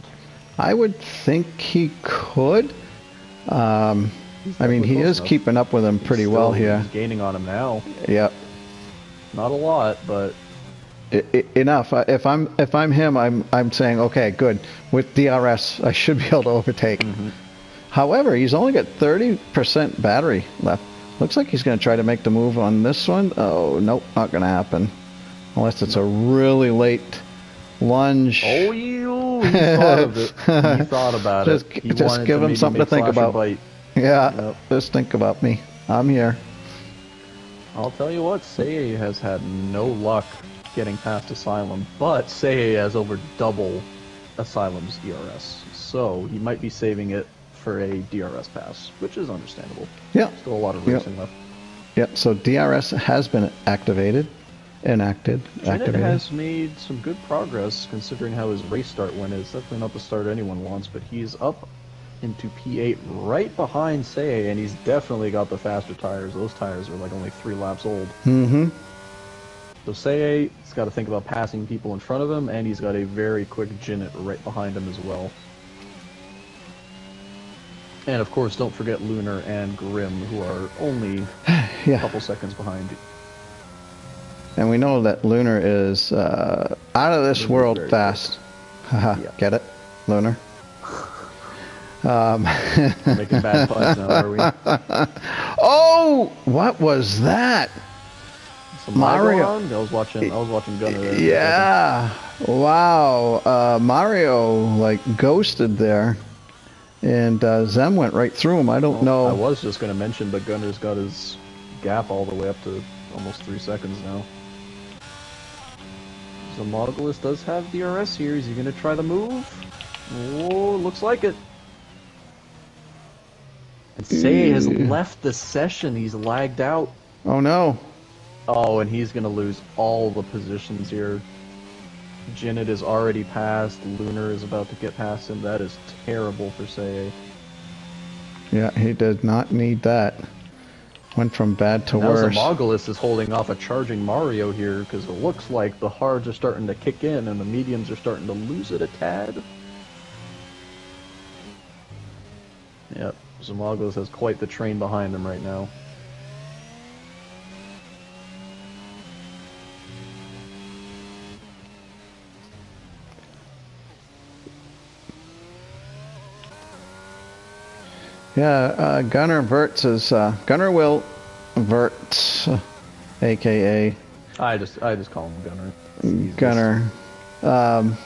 I would think he could. I mean, he is keeping up with him pretty well here. He's gaining on him now. Yep. Not a lot, but enough. If I'm him, I'm saying, okay, good. With DRS, I should be able to overtake. Mm-hmm. However, he's only got 30% battery left. Looks like he's going to try to make the move on this one. Oh, nope, not going to happen. Unless it's a really late lunge. Oh, he thought of it. He thought about it. Just give him something to think about. Bite. Yeah, Just think about me. I'm here. I'll tell you what, Seiya has had no luck getting past Asylum, but Seiya has over double Asylum's DRS, so he might be saving it for a DRS pass, which is understandable. Yeah. Still a lot of racing left. Yep, so DRS has been activated. Janet has made some good progress considering how his race start went. It's definitely not the start anyone wants, but he's up into P8 right behind Seiya, and he's definitely got the faster tires. Those tires are like only 3 laps old. Mm-hmm. So Seiya's got to think about passing people in front of him, and he's got a very quick Janet right behind him as well. And of course, don't forget Lunar and Grim, who are only a couple seconds behind. And we know that Lunar is out of this world fast. Haha, get it? Lunar. Making bad puns now, are we? Oh, what was that? Mario. I was watching Gunner there. Yeah. Wow. Mario like ghosted there, and Zem went right through him. I don't know. I was just going to mention, but Gunner's got his gap all the way up to almost 3 seconds now. Zomogulus does have DRS here. Is he going to try the move? Oh, looks like it. And Seiya has left the session. He's lagged out. Oh no. Oh, and he's going to lose all the positions here. Janet is already passed. Lunar is about to get past him. That is terrible for Seiya. Yeah, he did not need that. Went from bad to worse. Now Zomogulus is holding off a charging Mario here because it looks like the hards are starting to kick in and the mediums are starting to lose it a tad. Yep, Zomogulus has quite the train behind him right now. Yeah, Gunner Verts is Gunner Will Verts, aka I just call him Gunner. Gunner.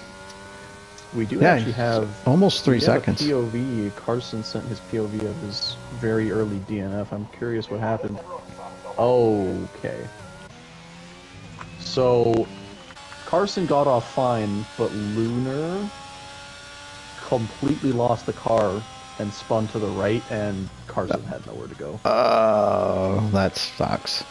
We do actually have almost 3 seconds. POV. Carson sent his POV of his very early DNF. I'm curious what happened. Okay. So Carson got off fine, but Lunar completely lost the car and spun to the right, and Carson had nowhere to go. Oh, that sucks.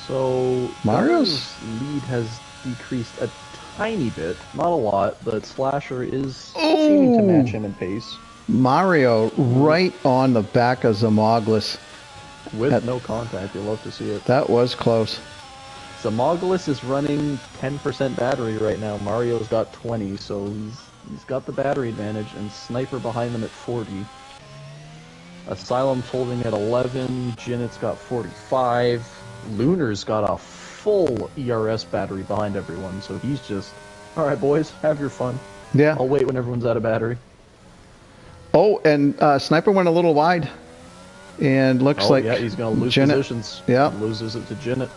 So Mario's lead has decreased a tiny bit, not a lot, but Slasher is seeming to match him in pace. Mario right on the back of Zomogulus. With no contact, you'll love to see it. That was close. Zomogulus is running 10% battery right now. Mario's got 20, so he's got the battery advantage, and Sniper behind them at 40. Asylum's holding at 11, Janet's got 45, Lunar's got a full ERS battery behind everyone, so he's just, alright boys, have your fun. Yeah. I'll wait when everyone's out of battery. Oh, and Sniper went a little wide, and looks like yeah, he's going to lose Janet. Positions. Yeah. Loses it to Janet.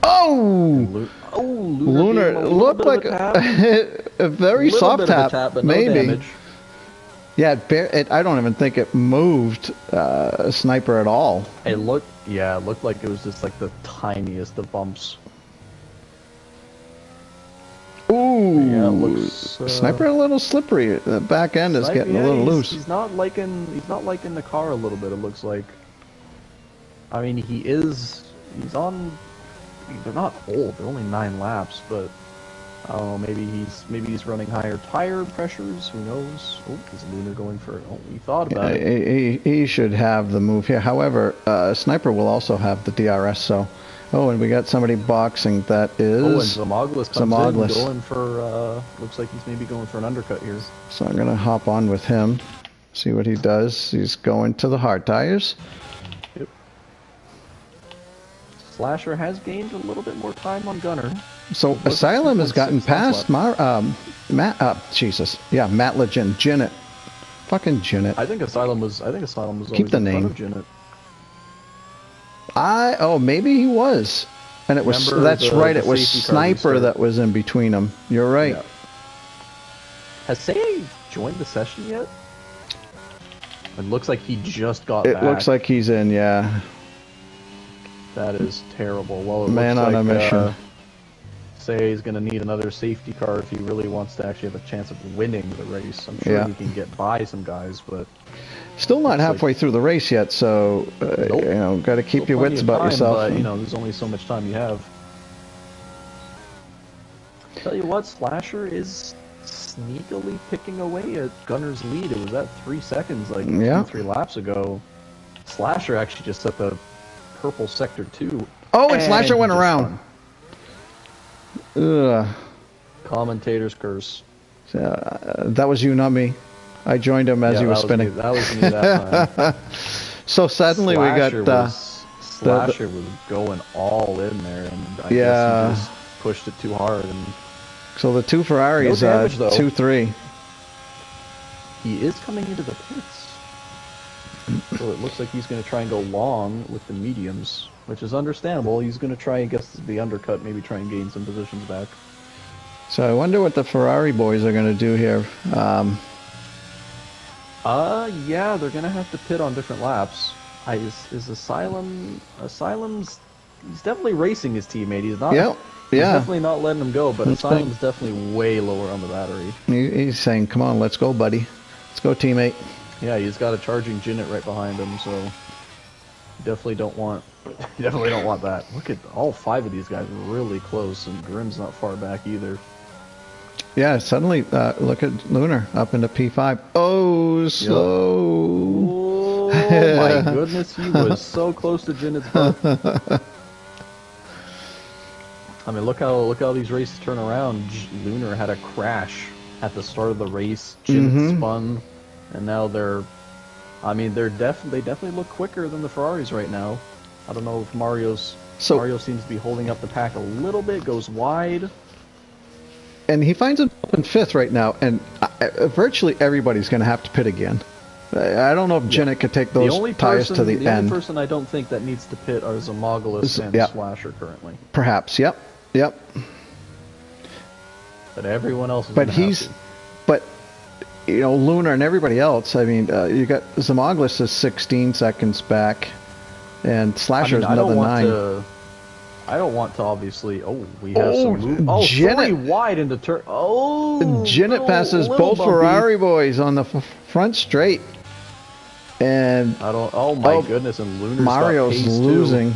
Oh! Lunar looked like a very soft tap, but maybe. No damage. Yeah, I don't even think it moved Sniper at all. It looked like it was just like the tiniest of bumps. Ooh, yeah, it looks, Sniper a little slippery. The back end is getting a little loose. He's not liking the car a little bit. It looks like. I mean, he's on. They're not old. They're only 9 laps, but I don't know. Maybe he's running higher tire pressures. Who knows? Oh, is Lunar going for it? Oh, he thought about it. He should have the move here. However, Sniper will also have the DRS. So, and we got somebody boxing. That is. Oh, and Zomogulus comes in going for. Looks like he's maybe going for an undercut here. So I'm gonna hop on with him. See what he does. He's going to the hard tires. Yep. Slasher has gained a little bit more time on Gunner. So Asylum has gotten past Matt. Jesus, yeah, Matt Legend, Janet, fucking Janet. I think Asylum was. Keep the name. Of Janet. Maybe he was, and it was. That's right. It was Sniper that was in between them. You're right. Yeah. Has Seiya joined the session yet? It looks like he just got back. It looks like he's in, yeah. That is terrible. Well, it Man looks on like, a mission. Say he's going to need another safety car if he really wants to actually have a chance of winning the race. I'm sure he can get by some guys, but... Still not halfway through the race yet, so, nope. you know, got to keep your wits about yourself. But, you know, there's only so much time you have. Tell you what, Slasher is sneakily picking away at Gunner's lead. It was at 3 seconds, like 2-3 laps ago. Slasher actually just set the purple sector 2. Oh, and Slasher went around. Ugh. Commentator's curse. That was you, not me. I joined him as he was spinning. That was me that time. So suddenly Slasher we got... Slasher was going all in there, and I guess he just pushed it too hard. And so the two Ferraris, 2-3. He is coming into the pits. So it looks like he's going to try and go long with the mediums, which is understandable. He's going to try and get the undercut, maybe try and gain some positions back. So I wonder what the Ferrari boys are going to do here. Yeah, they're going to have to pit on different laps. Is Asylum's... He's definitely racing his teammate. He's not... He's definitely not letting him go, but Asylum's definitely way lower on the battery. He's saying, come on, let's go, buddy. Let's go, teammate. Yeah, he's got a charging Zenith right behind him, so... You definitely don't want that. Look at all 5 of these guys really close, and Grimm's not far back either. Yeah, suddenly, look at Lunar up into P5. Oh, slow. Oh my goodness, he was so close to Zenith's butt. I mean, look how these races turn around. Lunar had a crash at the start of the race. Zenith spun, and now they definitely look quicker than the Ferraris right now. I don't know if Mario seems to be holding up the pack a little bit, goes wide. And he finds himself in 5th right now, and virtually everybody's going to have to pit again. I don't know if Zenith could take those tires to the end. The only person I don't think that needs to pit are Zomogulus and Slasher currently. Perhaps, yep. But everyone else is But, you know, Lunar and everybody else, I mean, you got Zomogulus is 16 seconds back, and Slasher is another 9. I don't want to obviously... Oh, we have some move. Oh, Zenith 3 wide into turn... Oh! Zenith passes both bumpy Ferrari boys on the front straight. And... Oh my goodness, and Lunar's Mario's got pace losing.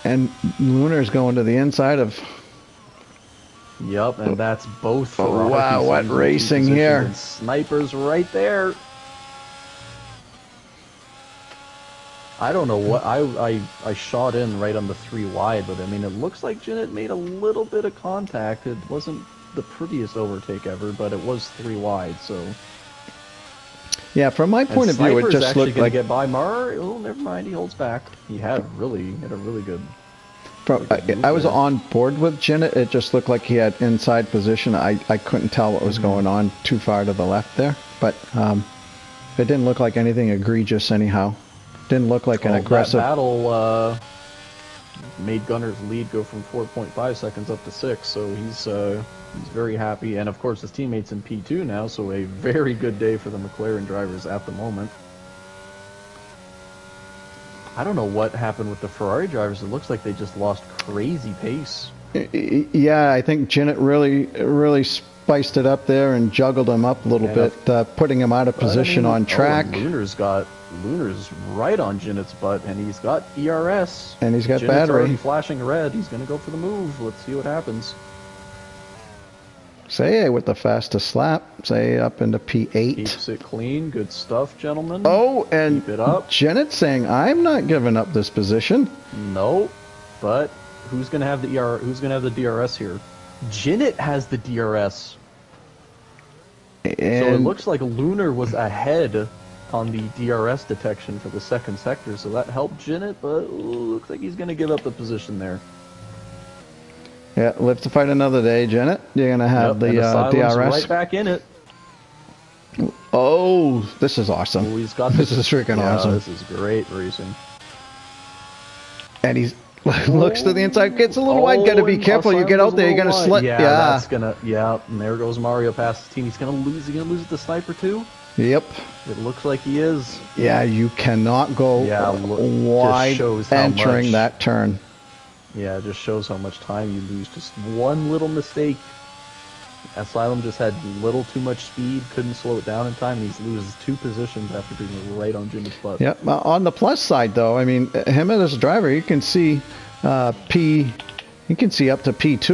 And Lunar's going to the inside of... Yep, and that's both Ferraris. Wow, what racing here. And Sniper's right there. I don't know what... I shot in right on the 3 wide, but I mean, it looks like Zenith made a little bit of contact. It wasn't the prettiest overtake ever, but it was 3 wide, so... Yeah, from my point of view, it just looked like... get by Mar. Oh, never mind, he holds back. He had a really good... I was on board with Zenith. It just looked like he had inside position. I couldn't tell what was going on too far to the left there, but it didn't look like anything egregious anyhow. Didn't look like an aggressive... That battle made Gunner's lead go from 4.5 seconds up to 6, so he's very happy. And of course his teammate's in P2 now, so a very good day for the McLaren drivers at the moment. I don't know what happened with the Ferrari drivers. It looks like they just lost crazy pace. Yeah, I think Zenith really spiced it up there and juggled him up a little bit, putting him out of position on track. Lunar's right on Zenith's butt, and he's got ERS. And he's got Zenith's battery. Already flashing red. He's going to go for the move. Let's see what happens. Say with the fastest lap. Say up into P8. Keeps it clean. Good stuff, gentlemen. Oh, and keep it up. Zenith saying, "I'm not giving up this position." No, but who's going to have Who's going to have the DRS here? Zenith has the DRS. And so it looks like Lunar was ahead on the DRS detection for the second sector, so that helped Zenith, but looks like he's going to give up the position there. Yeah, live to fight another day, Zenith. You're going to have the DRS. Right back in it. Oh, this is awesome. Oh, he's got this is freaking awesome. This is great racing. And Looks to the inside, gets a little wide. Got to be and careful. You get out there, you're gonna slip. Yeah, Yeah. that's gonna. Yeah, and there goes Mario past his team. He's gonna lose. He's gonna lose the sniper too. Yep. It looks like he is. Yeah, you cannot go wide entering that turn. Yeah, it just shows how much time you lose. Just one little mistake. Asylum just had a little too much speed, couldn't slow it down in time, and he loses 2 positions after being right on Jimmy's butt. Yep. On the plus side, though, I mean, him as a driver, you can see P. You can see up to P2.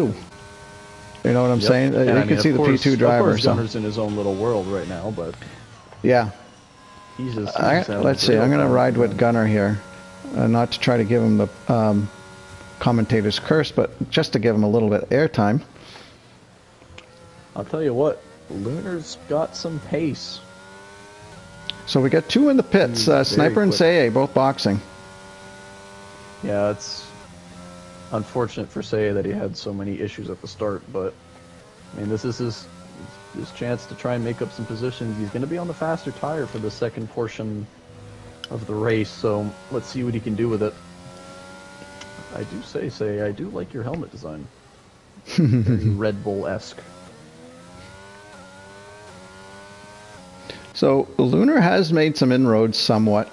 You know what I'm saying? You can see the P2 driver. Of course, Gunner's in his own little world right now, but yeah. He's let's see. I'm going to ride with Gunner here, not to try to give him the commentator's curse, but just to give him a little bit of airtime. I'll tell you what, Lunar's got some pace. So we got 2 in the pits, Sniper and Seye, both boxing. Yeah, it's unfortunate for Seye that he had so many issues at the start, but I mean, this is his chance to try and make up some positions. He's going to be on the faster tire for the second portion of the race, so let's see what he can do with it. I do say, I do like your helmet design. Very Red Bull-esque. So Lunar has made some inroads somewhat.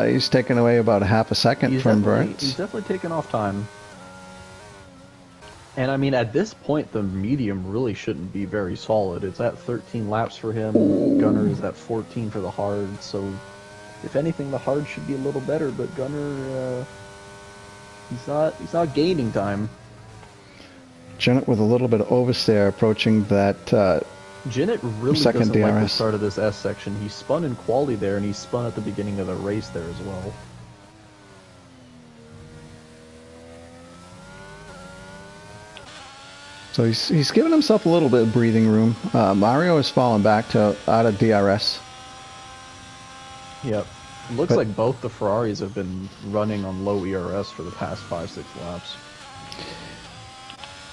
He's taken away about a half a second from Burns. He's definitely taken off time. And I mean, at this point, the medium really shouldn't be very solid. It's at 13 laps for him. Gunner is at 14 for the hard. So, if anything, the hard should be a little better. But Gunner, he's not gaining time. Janet with a little bit of oversteer approaching that. Janet really second doesn't DRS. like the start of this S section. He spun in quali there, and he spun at the beginning of the race there as well. So he's given himself a little bit of breathing room. Mario has fallen back to out of DRS. Yep. It looks like both the Ferraris have been running on low ERS for the past 5-6 laps.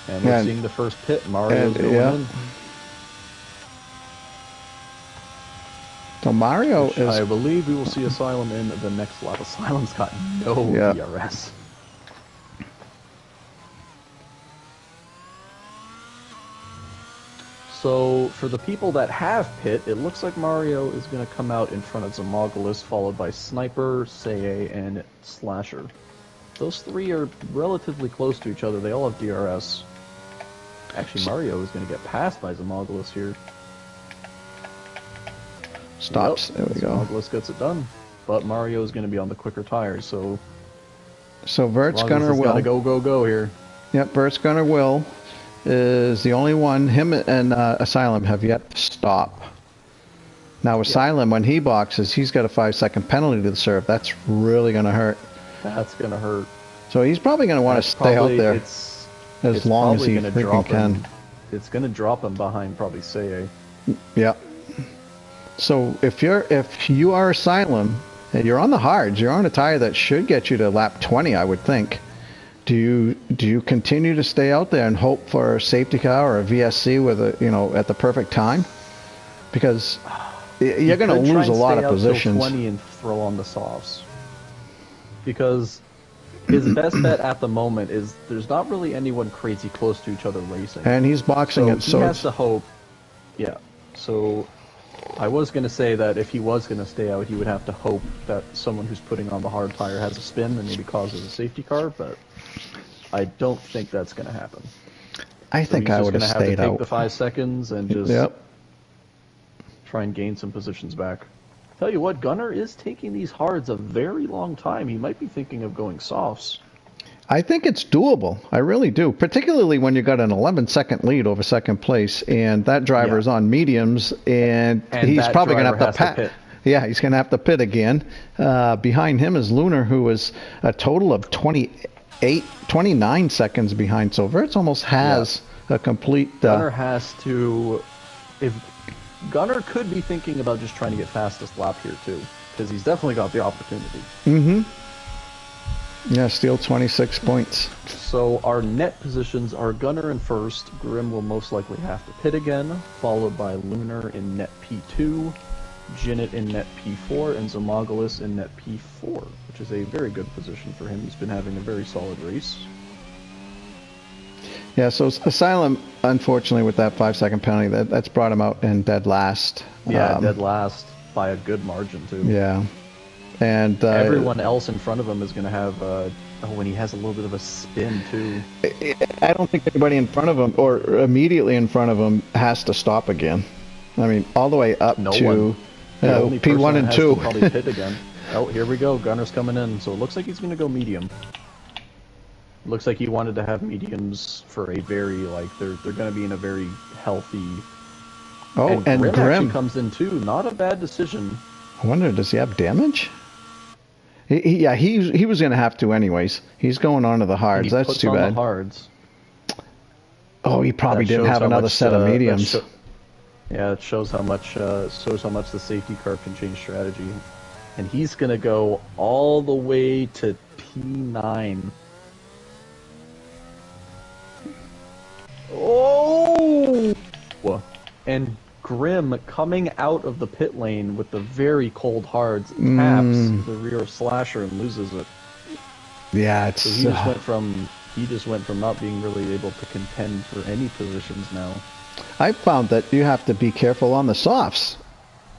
And we're seeing the first pit. Mario's going in. So Mario is... I believe we will see Asylum in the next lap. Asylum's got no DRS. So, for the people that have pit, it looks like Mario is going to come out in front of Zomogulus, followed by Sniper, Seye, and Slasher. Those 3 are relatively close to each other. They all have DRS. Actually, Mario is going to get passed by Zomogulus here. Stops. Yep. There we go. Zomogulus gets it done. But Mario is going to be on the quicker tires, so... So Vert's Gunner will... Gotta go here. Yep, Vert's Gunner will is the only one. Him and Asylum have yet to stop. Now Asylum, when he boxes, he's got a 5-second penalty to serve. That's really going to hurt. That's going to hurt. So he's probably going to want to stay out there as long as he freaking can. It's going to drop him behind probably Seye. Yeah. So if you are Asylum and you're on the hards, you're on a tire that should get you to lap 20, I would think. Do you continue to stay out there and hope for a safety car or a VSC with at the perfect time? Because you're going to lose a lot of positions. 20 and throw on the softs. Because his best bet at the moment is there's not really anyone crazy close to each other racing. And he's boxing it, so he has to hope. Yeah. So I was going to say that if he was going to stay out, he would have to hope that someone who's putting on the hard tire has a spin and maybe causes a safety car, but I don't think that's going to happen. I think I would have stayed out. Take the 5 seconds and just try and gain some positions back. Tell you what, Gunner is taking these hards a very long time. He might be thinking of going softs. I think it's doable. I really do. Particularly when you got an 11-second lead over second place, and that driver is on mediums, and he's probably going to have to pit. Yeah, he's going to have to pit again. Behind him is Lunar, who is a total of 29 seconds behind. So Verts almost has a complete... Gunner has to... Gunner could be thinking about just trying to get fastest lap here, too, because he's definitely got the opportunity. Mm-hmm. Yeah, steal 26 points. So our net positions are Gunner in first. Grim will most likely have to pit again, followed by Lunar in net P2. Jinnit in net P4 and Zomogolis in net P4, which is a very good position for him. He's been having a very solid race. Yeah, so Asylum, unfortunately, with that 5-second penalty, that's brought him out in dead last. Yeah, dead last by a good margin, too. Yeah. And everyone else in front of him is going to have, and he has a little bit of a spin, too. I don't think anybody in front of him, or immediately in front of him, has to stop again. I mean, all the way up to P1 and 2. Probably pit again. Oh, here we go. Gunner's coming in. So it looks like he's going to go medium. Looks like he wanted to have mediums for a very, like, they're going to be in a very healthy... Oh, and Grim actually comes in too. Not a bad decision. I wonder, does he have damage? He was going to have to anyways. He's going on to the hards. That's too bad. The hards. Oh, he probably didn't have another set of mediums. Yeah, it shows how much the safety car can change strategy. And he's going to go all the way to P9. Oh! And Grim, coming out of the pit lane with the very cold hards, taps the rear slasher and loses it. Yeah, it's... So he just went from not being really able to contend for any positions now. I found that you have to be careful on the softs.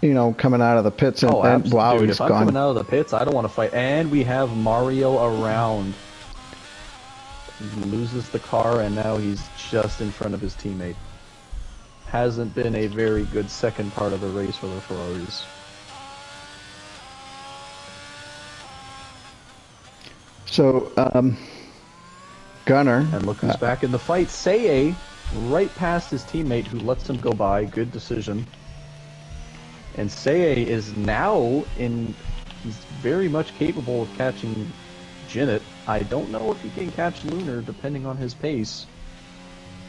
You know, coming out of the pits and, wow, dude, he's gone. If I'm coming out of the pits, I don't want to fight. And we have Mario around. He loses the car, and now he's just in front of his teammate. Hasn't been a very good second part of the race for the Ferraris. So, Gunner... And look who's back in the fight. Seye, right past his teammate, who lets him go by. Good decision. And Seye is now in... He's very much capable of catching Jinnit. I don't know if he can catch Lunar, depending on his pace.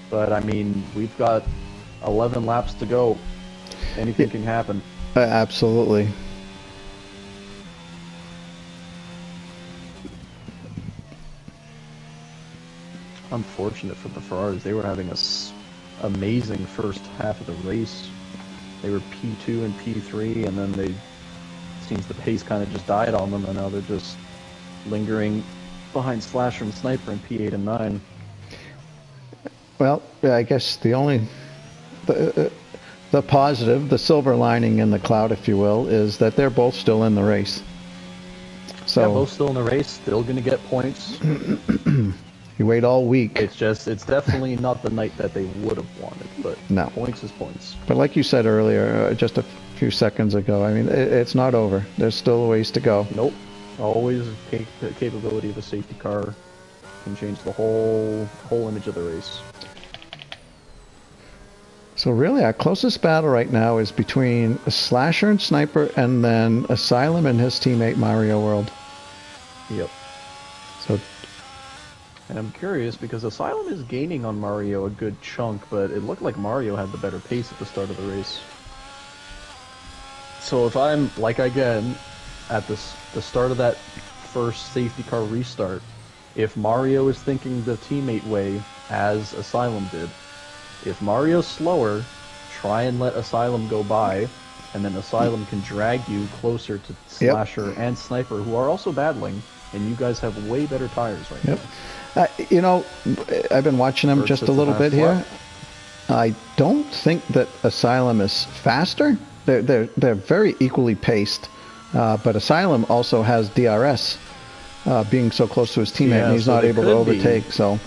But, I mean, we've got 11 laps to go. Anything can happen. Absolutely. Unfortunate for the Ferraris. They were having a amazing first half of the race. They were P2 and P3, and then it seems the pace kind of just died on them, and now they're just lingering behind Slasher and Sniper in P8 and 9. Well, I guess the positive, the silver lining in the cloud, if you will, is that they're both still in the race. So yeah, both still in the race, still going to get points. You wait all week. It's definitely not the night that they would have wanted, but no. Points is points. But like you said earlier, just a few seconds ago, I mean, it's not over. There's still a ways to go. Nope. Always the capability of a safety car can change the whole image of the race. So really, our closest battle right now is between a Slasher and Sniper, and then Asylum and his teammate Mario World. Yep. So. And I'm curious because Asylum is gaining on Mario a good chunk, but it looked like Mario had the better pace at the start of the race. So if I'm, like again, at the start of that first safety car restart, if Mario is thinking the teammate way, as Asylum did, if Mario's slower, try and let Asylum go by, and then Asylum can drag you closer to Slasher and Sniper, who are also battling, and you guys have way better tires right now. You know, I've been watching them just a little bit here. I don't think that Asylum is faster. They're very equally paced, but Asylum also has DRS, being so close to his teammate, and he's not able to overtake. So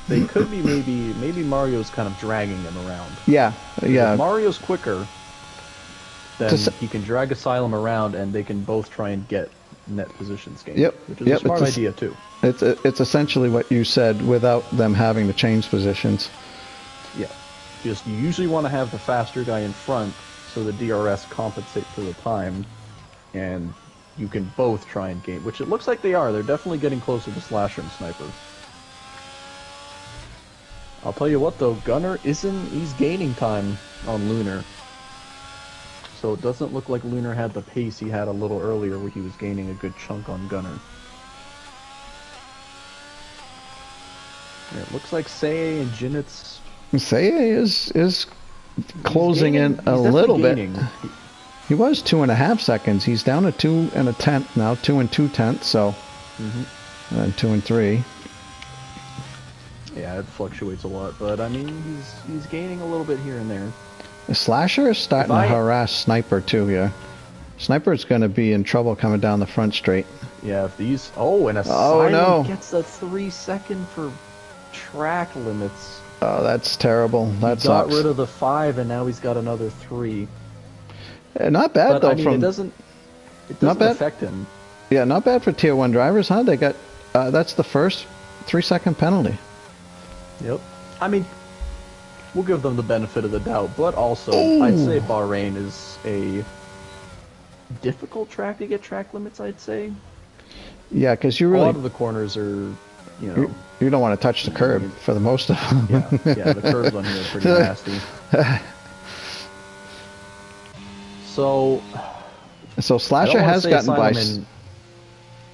they could be maybe Mario's kind of dragging him around. Yeah. If Mario's quicker, then he can drag Asylum around, and they can both try and get net positions gained. Which is a smart idea too. It's essentially what you said without them having to change positions. Yeah. You usually want to have the faster guy in front so the DRS compensates for the time, and you can both try and gain, which it looks like they are. They're definitely getting closer to Slasher and Sniper. I'll tell you what though, Gunner he's gaining time on Lunar. So it doesn't look like Lunar had the pace he had a little earlier where he was gaining a good chunk on Gunner. Yeah, it looks like Seye and Jinnit's... Seye is closing in a little bit. He was 2.5 seconds. He's down to 2 1/10 now, 2 2/10. So, and 2 3. Yeah, it fluctuates a lot, but I mean, he's gaining a little bit here and there. Slasher is starting to harass Sniper too here. Sniper's going to be in trouble coming down the front straight. Yeah, if these... Oh, and Asylum gets a 3 second for track limits. Oh, that's terrible. That he got rid of the 5, and now he's got another 3. Not bad, but, though. I mean, it doesn't affect him. Yeah, not bad for Tier 1 drivers, huh? They got... that's the first 3-second penalty. Yep. I mean, we'll give them the benefit of the doubt, but also, I'd say Bahrain is a difficult track to get track limits, I'd say. Yeah, because you really... A lot of the corners are, you know... You don't want to touch the curb for the most of them. Yeah, the curbs on here are pretty nasty. So Slasher has gotten by...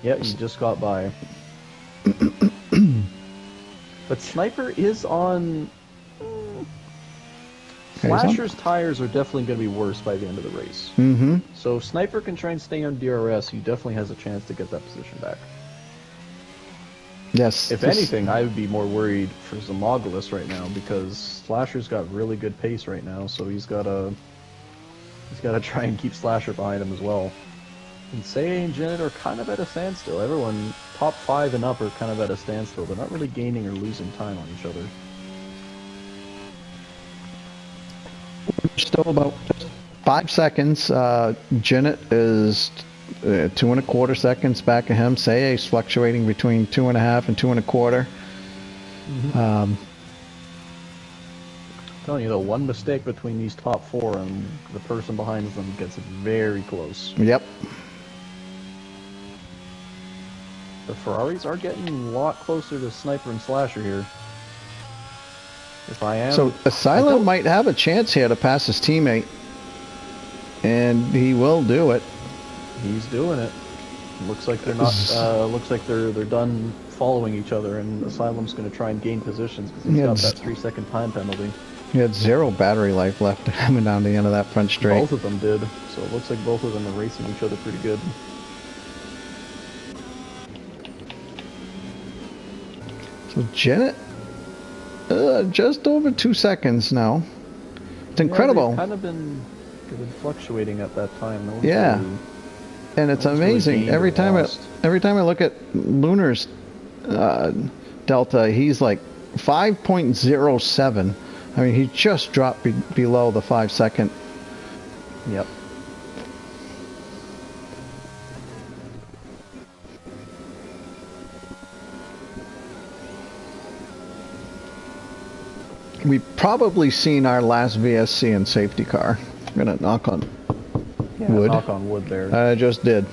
Yeah, he just got by. But Sniper is on... Slasher's tires are definitely going to be worse by the end of the race. So if Sniper can try and stay on DRS, he definitely has a chance to get that position back. Yes. If anything, I would be more worried for Zamoglis right now, because Slasher's got really good pace right now, so he's got to try and keep Slasher behind him as well. And Say and Janet are kind of at a standstill. Everyone, top 5 and up, are kind of at a standstill. They're not really gaining or losing time on each other. Still about 5 seconds. Janet is 2 1/4 seconds back of him. Say is fluctuating between 2.5 and 2 1/4. Telling you though, one mistake between these top 4 and the person behind them gets very close. Yep. The Ferraris are getting a lot closer to Sniper and Slasher here. If I am... So Asylum might have a chance here to pass his teammate, and he will do it. He's doing it. Looks like they're not. Looks like they're done following each other, and Asylum's going to try and gain positions because he's got that 3-second time penalty. He had 0 battery life left coming down the end of that front straight. Both of them did, so it looks like both of them are racing each other pretty good. So Janet, just over 2 seconds now. It's incredible. They've kind of been fluctuating at that time. Yeah, and it's amazing. Every time I look at Lunar's delta, he's like 5.07. I mean, he just dropped below the 5 second. Yep. We've probably seen our last VSC in safety car. I'm gonna knock on wood. Knock on wood there. I just did.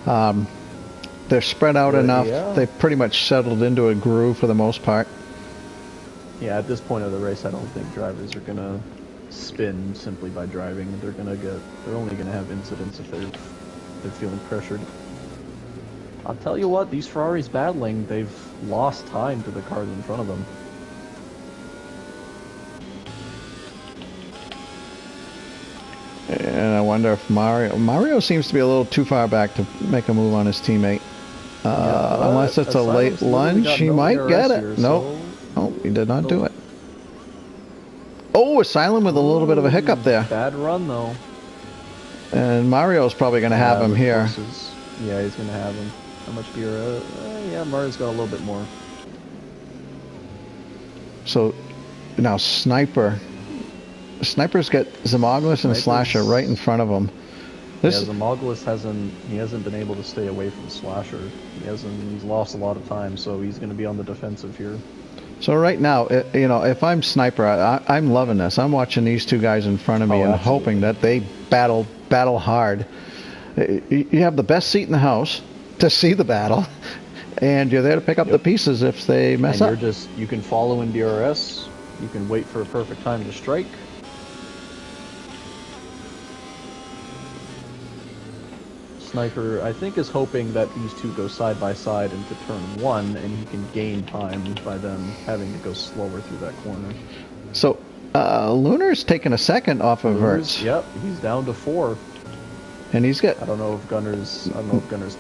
They're spread out enough. Yeah. They've pretty much settled into a groove for the most part. Yeah, at this point of the race, I don't think drivers are gonna spin simply by driving. They're only gonna have incidents if they're feeling pressured. I'll tell you what, these Ferraris battling, they've lost time to the cars in front of them. And I wonder if Mario seems to be a little too far back to make a move on his teammate. Unless it's a late lunge, he might get it. Nope. Oh, he did not do it. Oh, Asylum with a little bit of a hiccup there. Bad run, though. And Mario's probably going to have him here. Yeah, he's going to have him. How much gear? Yeah, Mario's got a little bit more. So, now Sniper's got Zamoglis and Slasher right in front of him. Zamoglis hasn't been able to stay away from Slasher. He's lost a lot of time, so he's going to be on the defensive here. So right now, if I'm Sniper, I'm loving this. I'm watching these two guys in front of me and hoping that they battle hard. You have the best seat in the house to see the battle, and you're there to pick up the pieces if they mess up. You can follow in DRS. You can wait for a perfect time to strike. Sniper, I think, is hoping that these two go side by side into turn 1, and he can gain time by them having to go slower through that corner. So, Lunar's taking a second off of Verts. Yep, he's down to 4. And he's got I don't know if Gunner's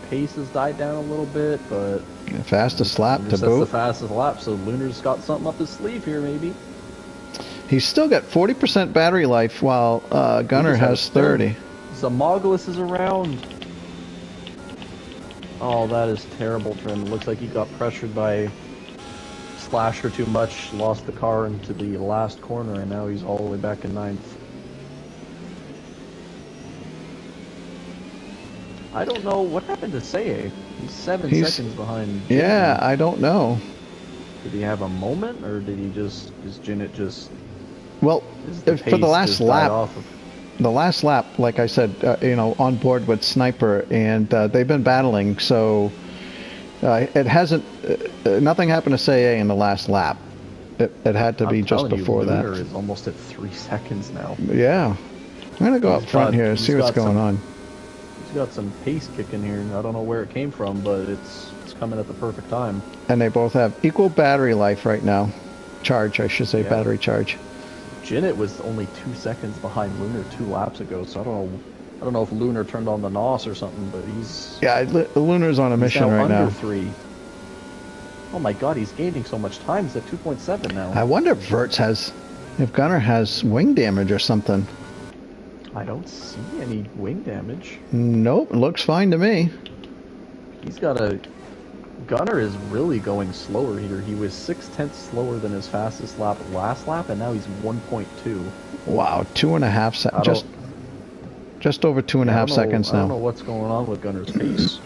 pace has died down a little bit, but fastest lap Lunar to sets the boot. fastest lap, so Lunar's got something up his sleeve here, maybe. He's still got 40% battery life, while Gunner Luna's had a has 30. Zamoglis is around. Oh, that is terrible for him. It looks like he got pressured by Slasher too much, lost the car into the last corner, and now he's all the way back in 9th. I don't know what happened to Seye. He's 7 seconds behind. Yeah, I don't know. Did he have a moment, or did he just? Is Zenith just? Well, for the last lap, like I said, on board with Sniper, and they've been battling. So it hasn't. Nothing happened to Seye in the last lap. It had to be just before that. Lunar is almost at 3 seconds now. Yeah, I'm gonna go up front here and see what's going on. He's got some pace kicking here. I don't know where it came from, but it's coming at the perfect time. And they both have equal battery life right now. Charge, I should say, yeah. Battery charge. Zenith was only 2 seconds behind Lunar 2 laps ago, so I don't know if Lunar turned on the NOS or something, but he's... Yeah, Lunar's on a mission right now. Under 3. Oh my god, he's gaining so much time. He's at 2.7 now. I wonder if Gunner has wing damage or something. I don't see any wing damage. Nope, looks fine to me. He's got a... Gunner is really going slower here. He was 0.6 slower than his fastest lap last lap, and now he's 1.2. Wow, 2.5 seconds. Just over 2.5 seconds now. I don't know what's going on with Gunner's pace.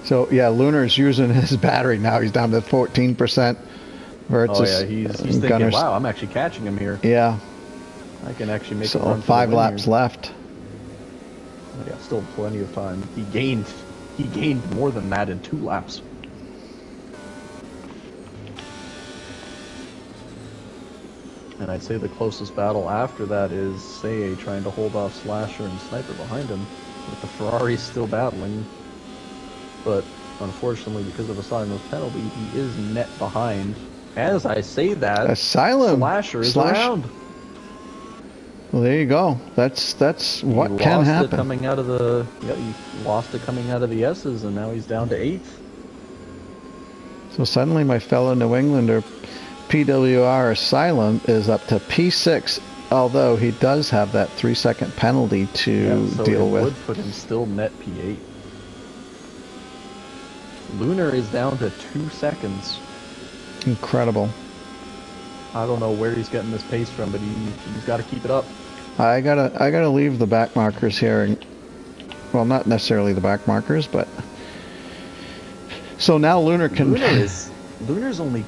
So yeah, Lunar's using his battery now. He's down to 14%. Oh yeah, he's thinking, wow, I'm actually catching him here. Yeah. I can actually make a run for 5 laps here. left. Yeah, still plenty of time. He gained more than that in 2 laps. And I'd say the closest battle after that is Seye trying to hold off Slasher and Sniper behind him, with the Ferrari still battling. But unfortunately, because of a silent penalty, he is net behind. As I say that, Slasher is around. Well, there you go. That's what can happen. Coming out of the he lost it coming out of the S's, and now he's down to 8th. So suddenly, my fellow New Englander, PWR Asylum, is up to P6. Although he does have that 3-second penalty to deal with. Would put him still net P8. Lunar is down to 2 seconds. Incredible. I don't know where he's getting this pace from, but he's got to keep it up. I gotta leave the back markers here. And, well, not necessarily the back markers, but so now Lunar can. Lunar's only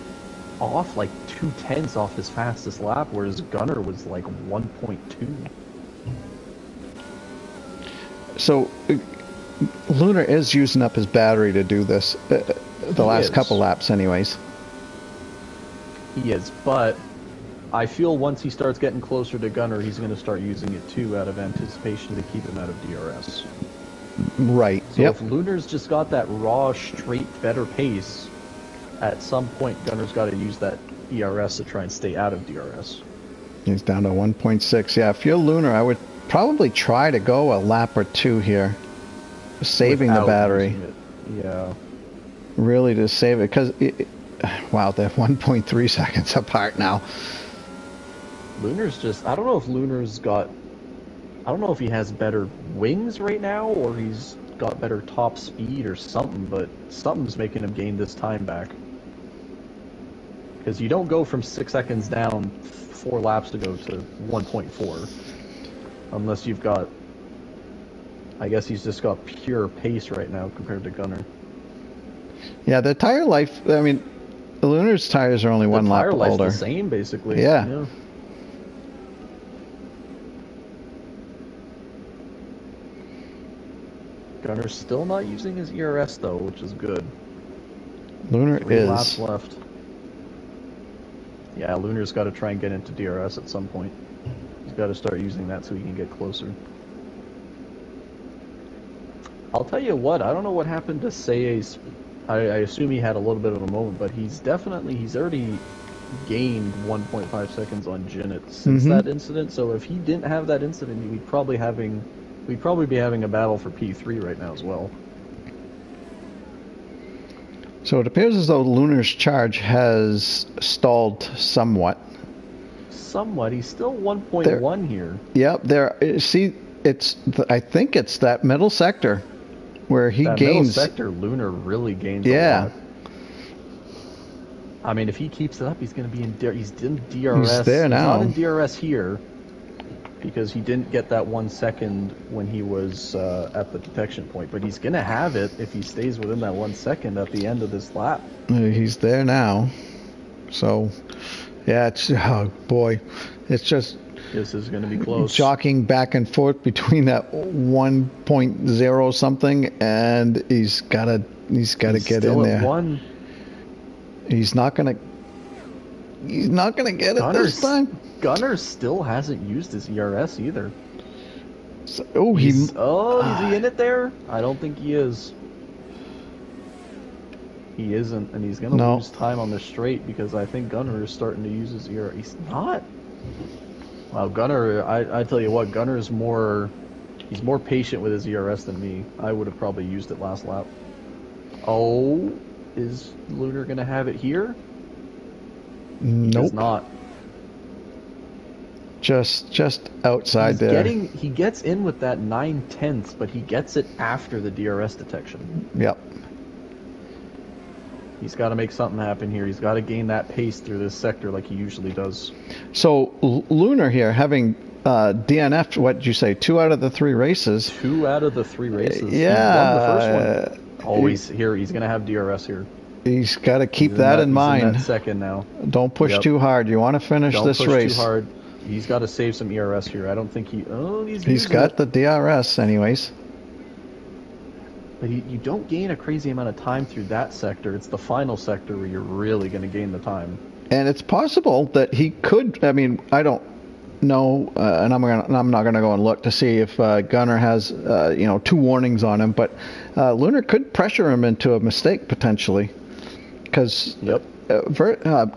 off like 0.2 off his fastest lap, whereas Gunner was like 1.2. So Lunar is using up his battery to do this. The last couple laps, anyways. He is, but I feel once he starts getting closer to Gunner, he's going to start using it too out of anticipation to keep him out of DRS. Right. So if Lunar's just got that raw, straight, better pace, at some point Gunner's got to use that ERS to try and stay out of DRS. He's down to 1.6. Yeah, if you're Lunar, I would probably try to go a lap or 2 here, saving the battery. Yeah. Really to save it, because wow, they're 1.3 seconds apart now. Lunar's just, I don't know if Lunar's got, I don't know if he has better wings right now, or he's got better top speed or something, but something's making him gain this time back. Because you don't go from 6 seconds down 4 laps ago to 1.4. Unless you've got, I guess he's just got pure pace right now compared to Gunner. Yeah, the tire life, I mean, the Lunar's tires are only 1 lap older. The tire life's the same, basically. Yeah. Gunner's still not using his ERS, though, which is good. Lunar 3 laps left. Yeah, Lunar's got to try and get into DRS at some point. He's got to start using that so he can get closer. I'll tell you what, I don't know what happened to Seye's. I assume he had a little bit of a moment, but he's already gained 1.5 seconds on Jinnit since that incident. So if he didn't have that incident, we'd probably be having a battle for P3 right now as well. So it appears as though Lunar's charge has stalled somewhat. Somewhat. He's still 1.1 here. Yep. There. See, I think it's that middle sector where he gains. Middle sector, Lunar really gains a lot. I mean, if he keeps it up, he's going to be in DRS. He's there now. He's not in DRS here because he didn't get that 1 second when he was at the detection point. But he's going to have it if he stays within that 1 second at the end of this lap. He's there now. So, yeah, oh boy, it's just. This is going to be close. Jockeying back and forth between that 1.0 something, and he's got to get in there. One. He's not gonna get it this time. Gunnar still hasn't used his ERS either. So, is he in it there? I don't think he is. He isn't, and he's gonna lose time on the straight because I think Gunnar is starting to use his ERS. He's not. Wow, Gunnar, I tell you what, Gunnar is he's more patient with his ERS than me. I would have probably used it last lap. Oh, is Lunar going to have it here? Nope. He does not. Just outside there. He gets in with that 9/10, but he gets it after the DRS detection. Yep. He's got to make something happen here. He's got to gain that pace through this sector like he usually does. So Lunar here having DNF'd, what did you say, 2 out of the 3 races? 2 out of the 3 races. Yeah. He won the first one. Always here. He's going to have DRS here. He's got to keep that in mind. He's in that second now. Don't push too hard. You want to finish this race. Don't push too hard. He's got to save some ERS here. I don't think he's got the DRS anyways. But you don't gain a crazy amount of time through that sector. It's the final sector where you're really going to gain the time. And it's possible that he could. I mean, I don't know, and I'm not going to go and look to see if Gunnar has 2 warnings on him. But Lunar could pressure him into a mistake potentially, because Gunnar.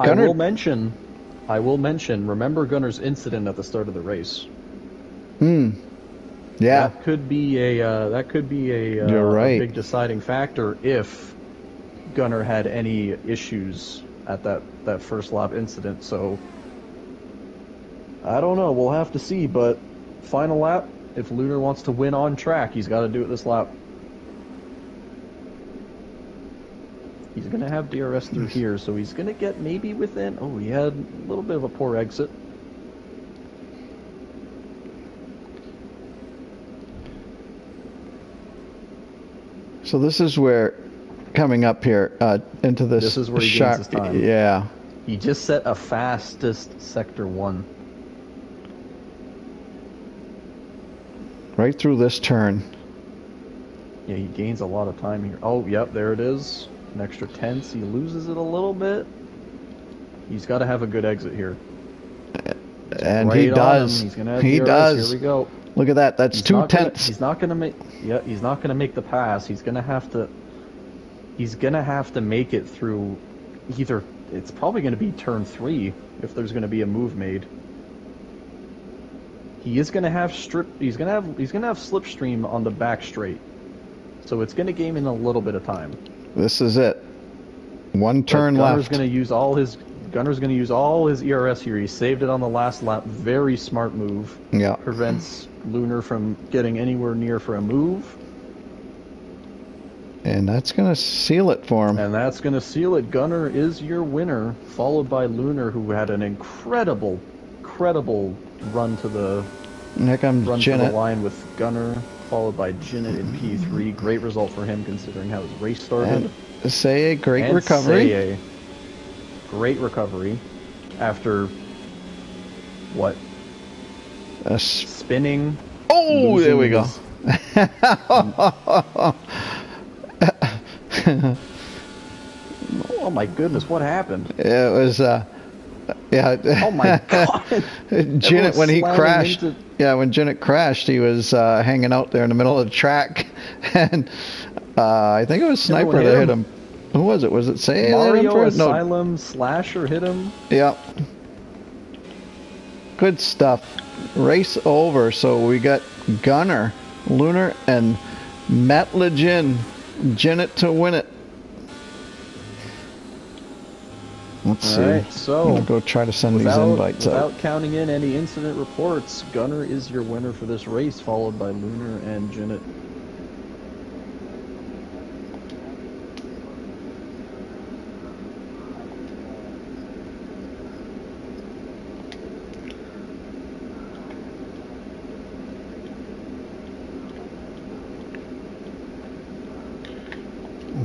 I will mention. Remember Gunnar's incident at the start of the race. Yeah, that could be a You're right. a big deciding factor if Gunnar had any issues at that first lap incident. So I don't know. We'll have to see. But final lap, if Lunar wants to win on track, he's got to do it this lap. He's going to have DRS through here, so he's going to get maybe within. Oh, he had a little bit of a poor exit. So this is where, coming up here into this is where he gains his time. Yeah. He just set a fastest Sector 1. Right through this turn. Yeah, he gains a lot of time here. Oh, yep, there it is. An extra tenths. He loses it a little bit. He's got to have a good exit here. And he does. He's gonna have he DRS. does. Here we go. Look at that. That's 2 tenths. He's not gonna make. Yeah, he's not gonna make the pass. He's gonna have to. He's gonna have to make it through. Either it's probably gonna be turn 3 if there's gonna be a move made. He is gonna have He's gonna have slipstream on the back straight. So it's gonna gain in a little bit of time. This is it. 1 turn left. Gunner's gonna use all his ERS here. He saved it on the last lap. Very smart move. Yeah. Prevents Lunar from getting anywhere near for a move. And that's going to seal it for him. And that's going to seal it. Gunnar is your winner, followed by Lunar, who had an incredible run to the Here comes to the Jinnit. line with Gunnar, followed by Jinnit in P3. Great result for him considering how his race started. And say a great recovery. Say a great recovery after what? Spinning. Oh, there we go. Oh my goodness, what happened? It was yeah. Oh my god. Jinnit, when he crashed. Yeah, when Jinnit crashed, he was hanging out there in the middle of the track, and I think it was Sniper that hit him. Who was it? Was it Say Mario No. Asylum Slasher hit him. Yeah. Good stuff. Race over. So we got Gunner, Lunar, and Matt Legin. Gin it to win it. Let's see. Alright, so I'm gonna go try to send these invites out. Without counting in any incident reports, Gunner is your winner for this race, followed by Lunar and Jinnit.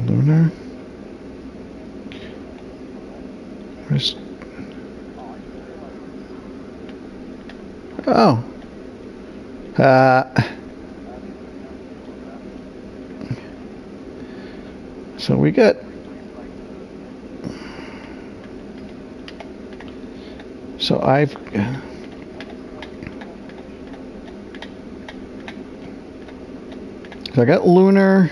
Lunar. Where's... Oh. So we got... So I've... So I got Lunar...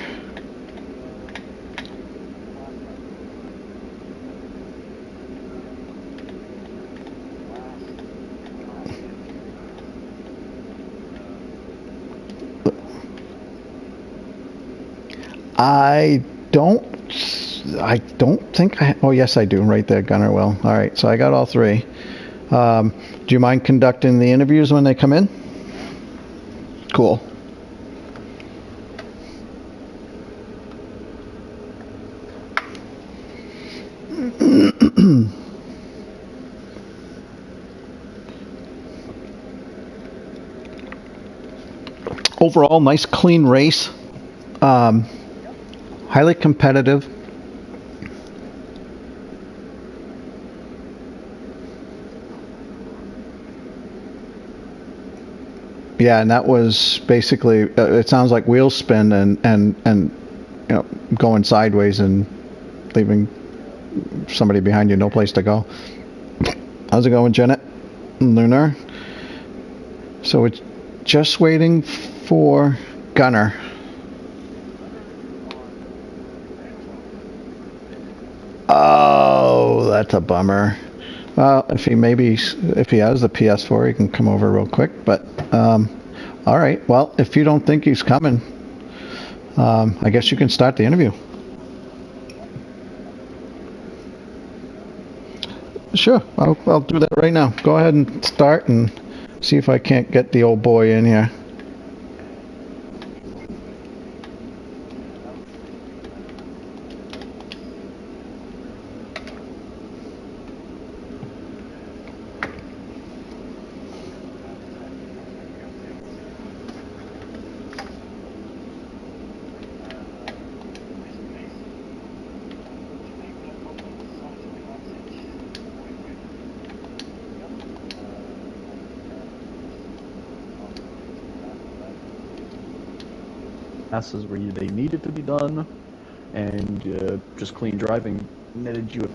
I don't think I... Oh, yes, I do. Right there, Gunner will. All right, so I got all three. Do you mind conducting the interviews when they come in? Cool. Overall, nice, clean race. Highly competitive. Yeah, and that was basically. It sounds like wheel spin and you know, going sideways and leaving somebody behind you, no place to go. How's it going, Janet? Lunar. So it's just waiting for Gunner. Oh, that's a bummer. Well, if he has the PS4, he can come over real quick. But all right. Well, if you don't think he's coming, I guess you can start the interview. Sure, I'll do that right now. Go ahead and start and see if I can't get the old boy in here. Passes where they needed to be done, and just clean driving netted you.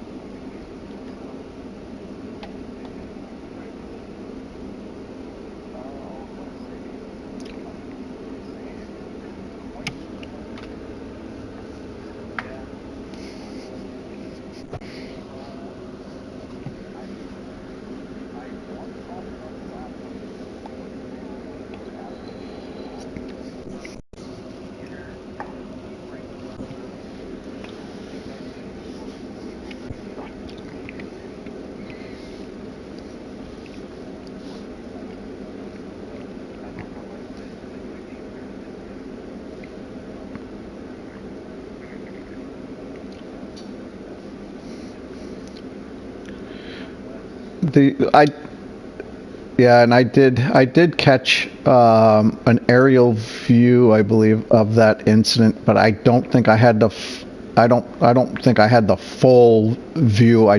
I did catch an aerial view, I believe, of that incident, but I don't think I had the I don't think I had the full view.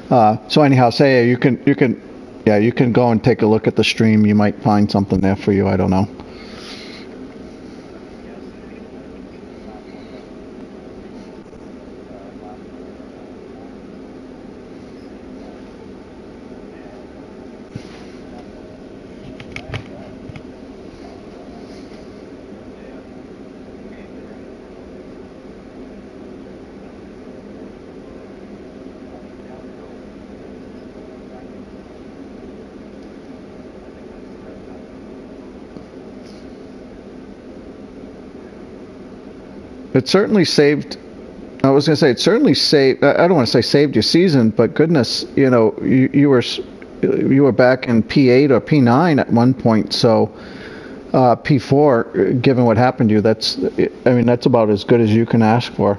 So anyhow, say you can go and take a look at the stream. You might find something there for you. I don't know. it certainly saved. I was going to say it certainly saved. I don't want to say saved your season, but goodness, you were back in P8 or P9 at one point. So P4, given what happened to you, that's about as good as you can ask for.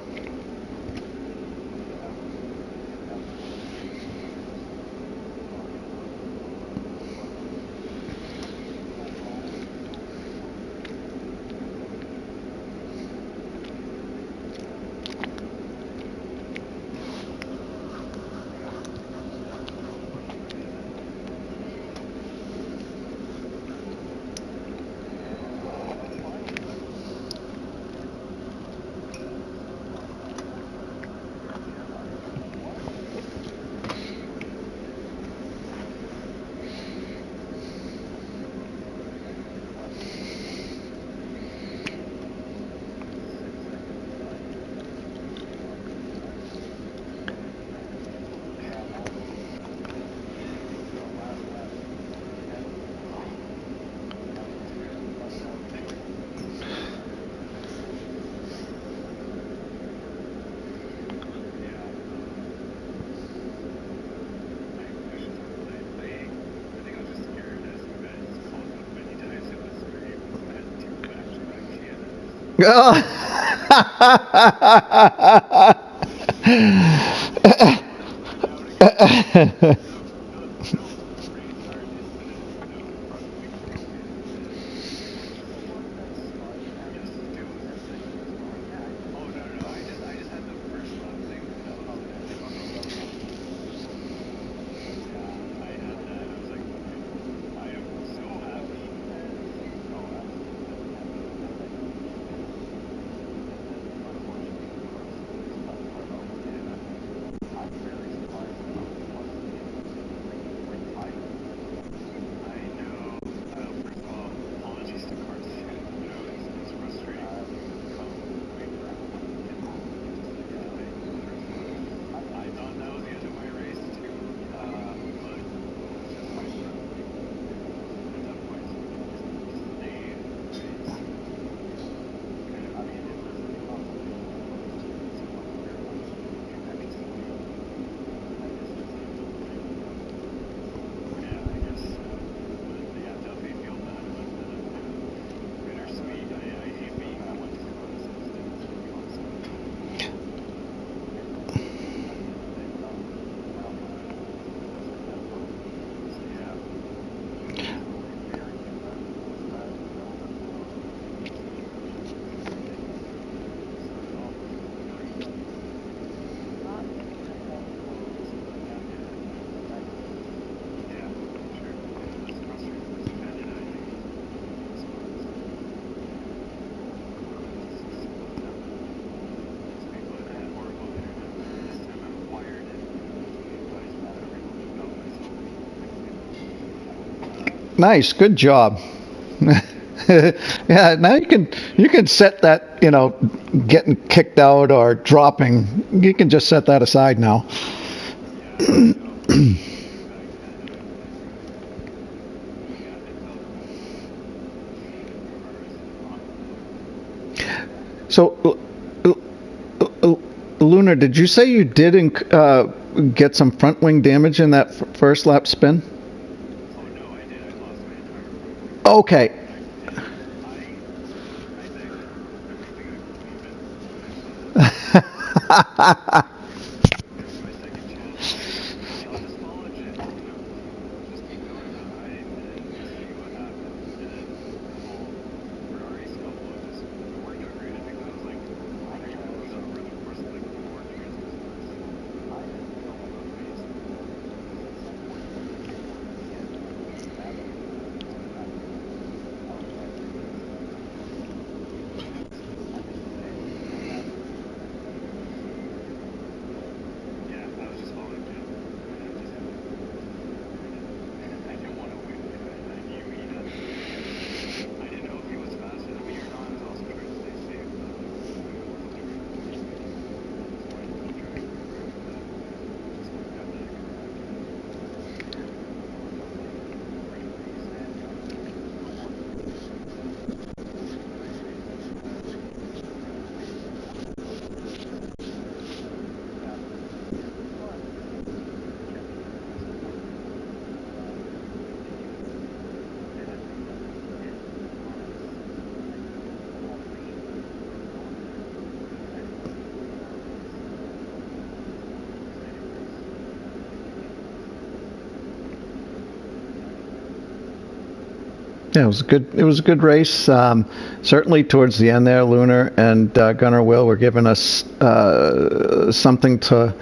Nice, good job. Yeah, now you can set that, getting kicked out or dropping. You can just set that aside now. So, Lunar, did you say you did get some front wing damage in that first lap spin? Okay. Yeah, it was a good. It was a good race. Certainly towards the end there, Lunar and Gunnar Will were giving us something to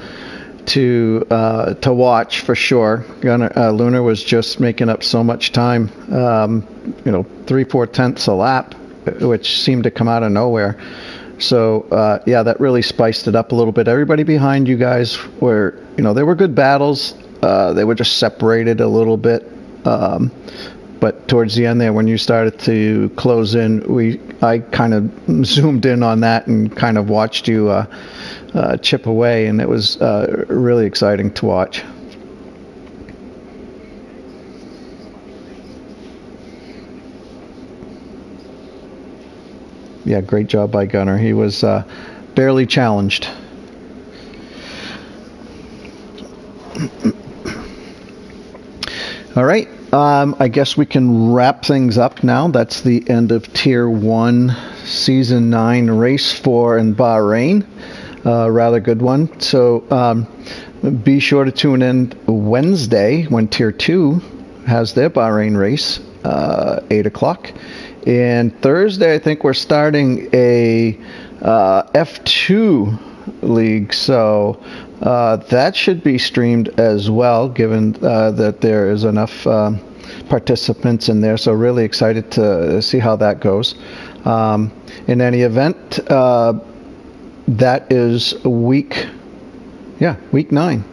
watch for sure. Lunar was just making up so much time. 3-4 tenths a lap, which seemed to come out of nowhere. So yeah, that really spiced it up a little bit. Everybody behind you guys were, they were good battles. They were just separated a little bit. But towards the end there, when you started to close in, I kind of zoomed in on that and kind of watched you chip away, and it was really exciting to watch. Yeah, great job by Gunnar. He was barely challenged. All right. I guess we can wrap things up now. That's the end of Tier 1, Season 9, Race 4 in Bahrain. Rather good one. So be sure to tune in Wednesday when Tier 2 has their Bahrain race, 8 o'clock. And Thursday, I think we're starting a F2 league. So that should be streamed as well, given that there is enough participants in there. So really excited to see how that goes. In any event, that is week 9.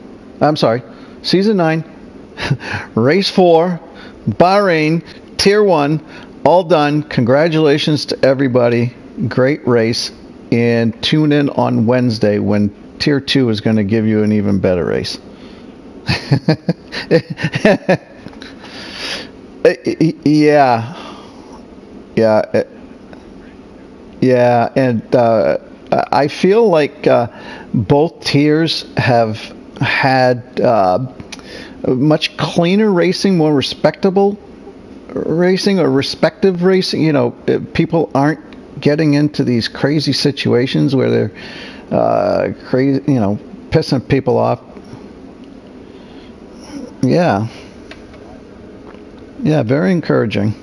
I'm sorry, Season 9, Race 4, Bahrain, Tier 1, all done. Congratulations to everybody. Great race. And tune in on Wednesday when Tier 2 is going to give you an even better race. Yeah. And I feel like both tiers have had much cleaner racing, more respectable racing, or respective racing. People aren't getting into these crazy situations where they're crazy, pissing people off. Yeah, very encouraging.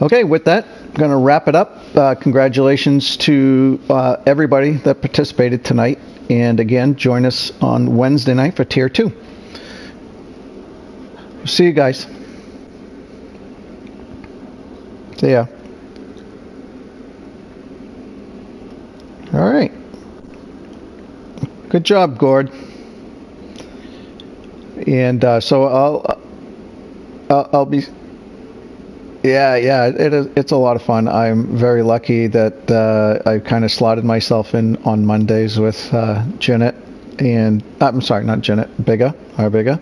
Okay, with that, I'm going to wrap it up. Congratulations to everybody that participated tonight. And again, join us on Wednesday night for Tier 2. See you guys. See ya. All right. Good job, Gord. And so I'll be. Yeah, it's a lot of fun. I'm very lucky that I kind of slotted myself in on Mondays with Janet and I'm sorry, not Janet, our Bigga.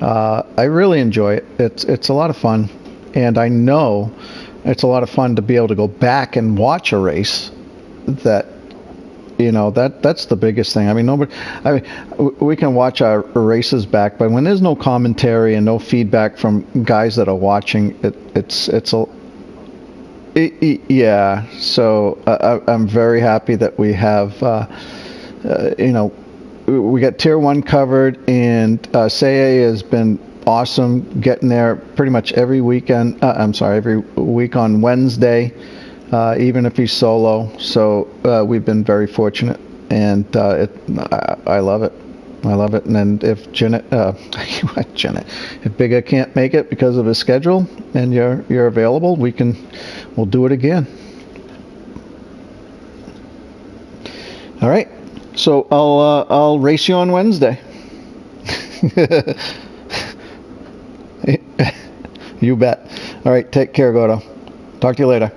I really enjoy it. It's a lot of fun, and I know it's a lot of fun to be able to go back and watch a race. That's the biggest thing. I mean, we can watch our races back, but when there's no commentary and no feedback from guys that are watching, yeah. So I'm very happy that we have, we got Tier 1 covered, and Seye has been awesome getting there pretty much every weekend. Every week on Wednesday. Even if he's solo. So we've been very fortunate, and I love it. I love it. And then if Janet, if Bigga can't make it because of his schedule, and you're available, we'll do it again. All right. So I'll race you on Wednesday. You bet. All right. Take care, Gordo. Talk to you later.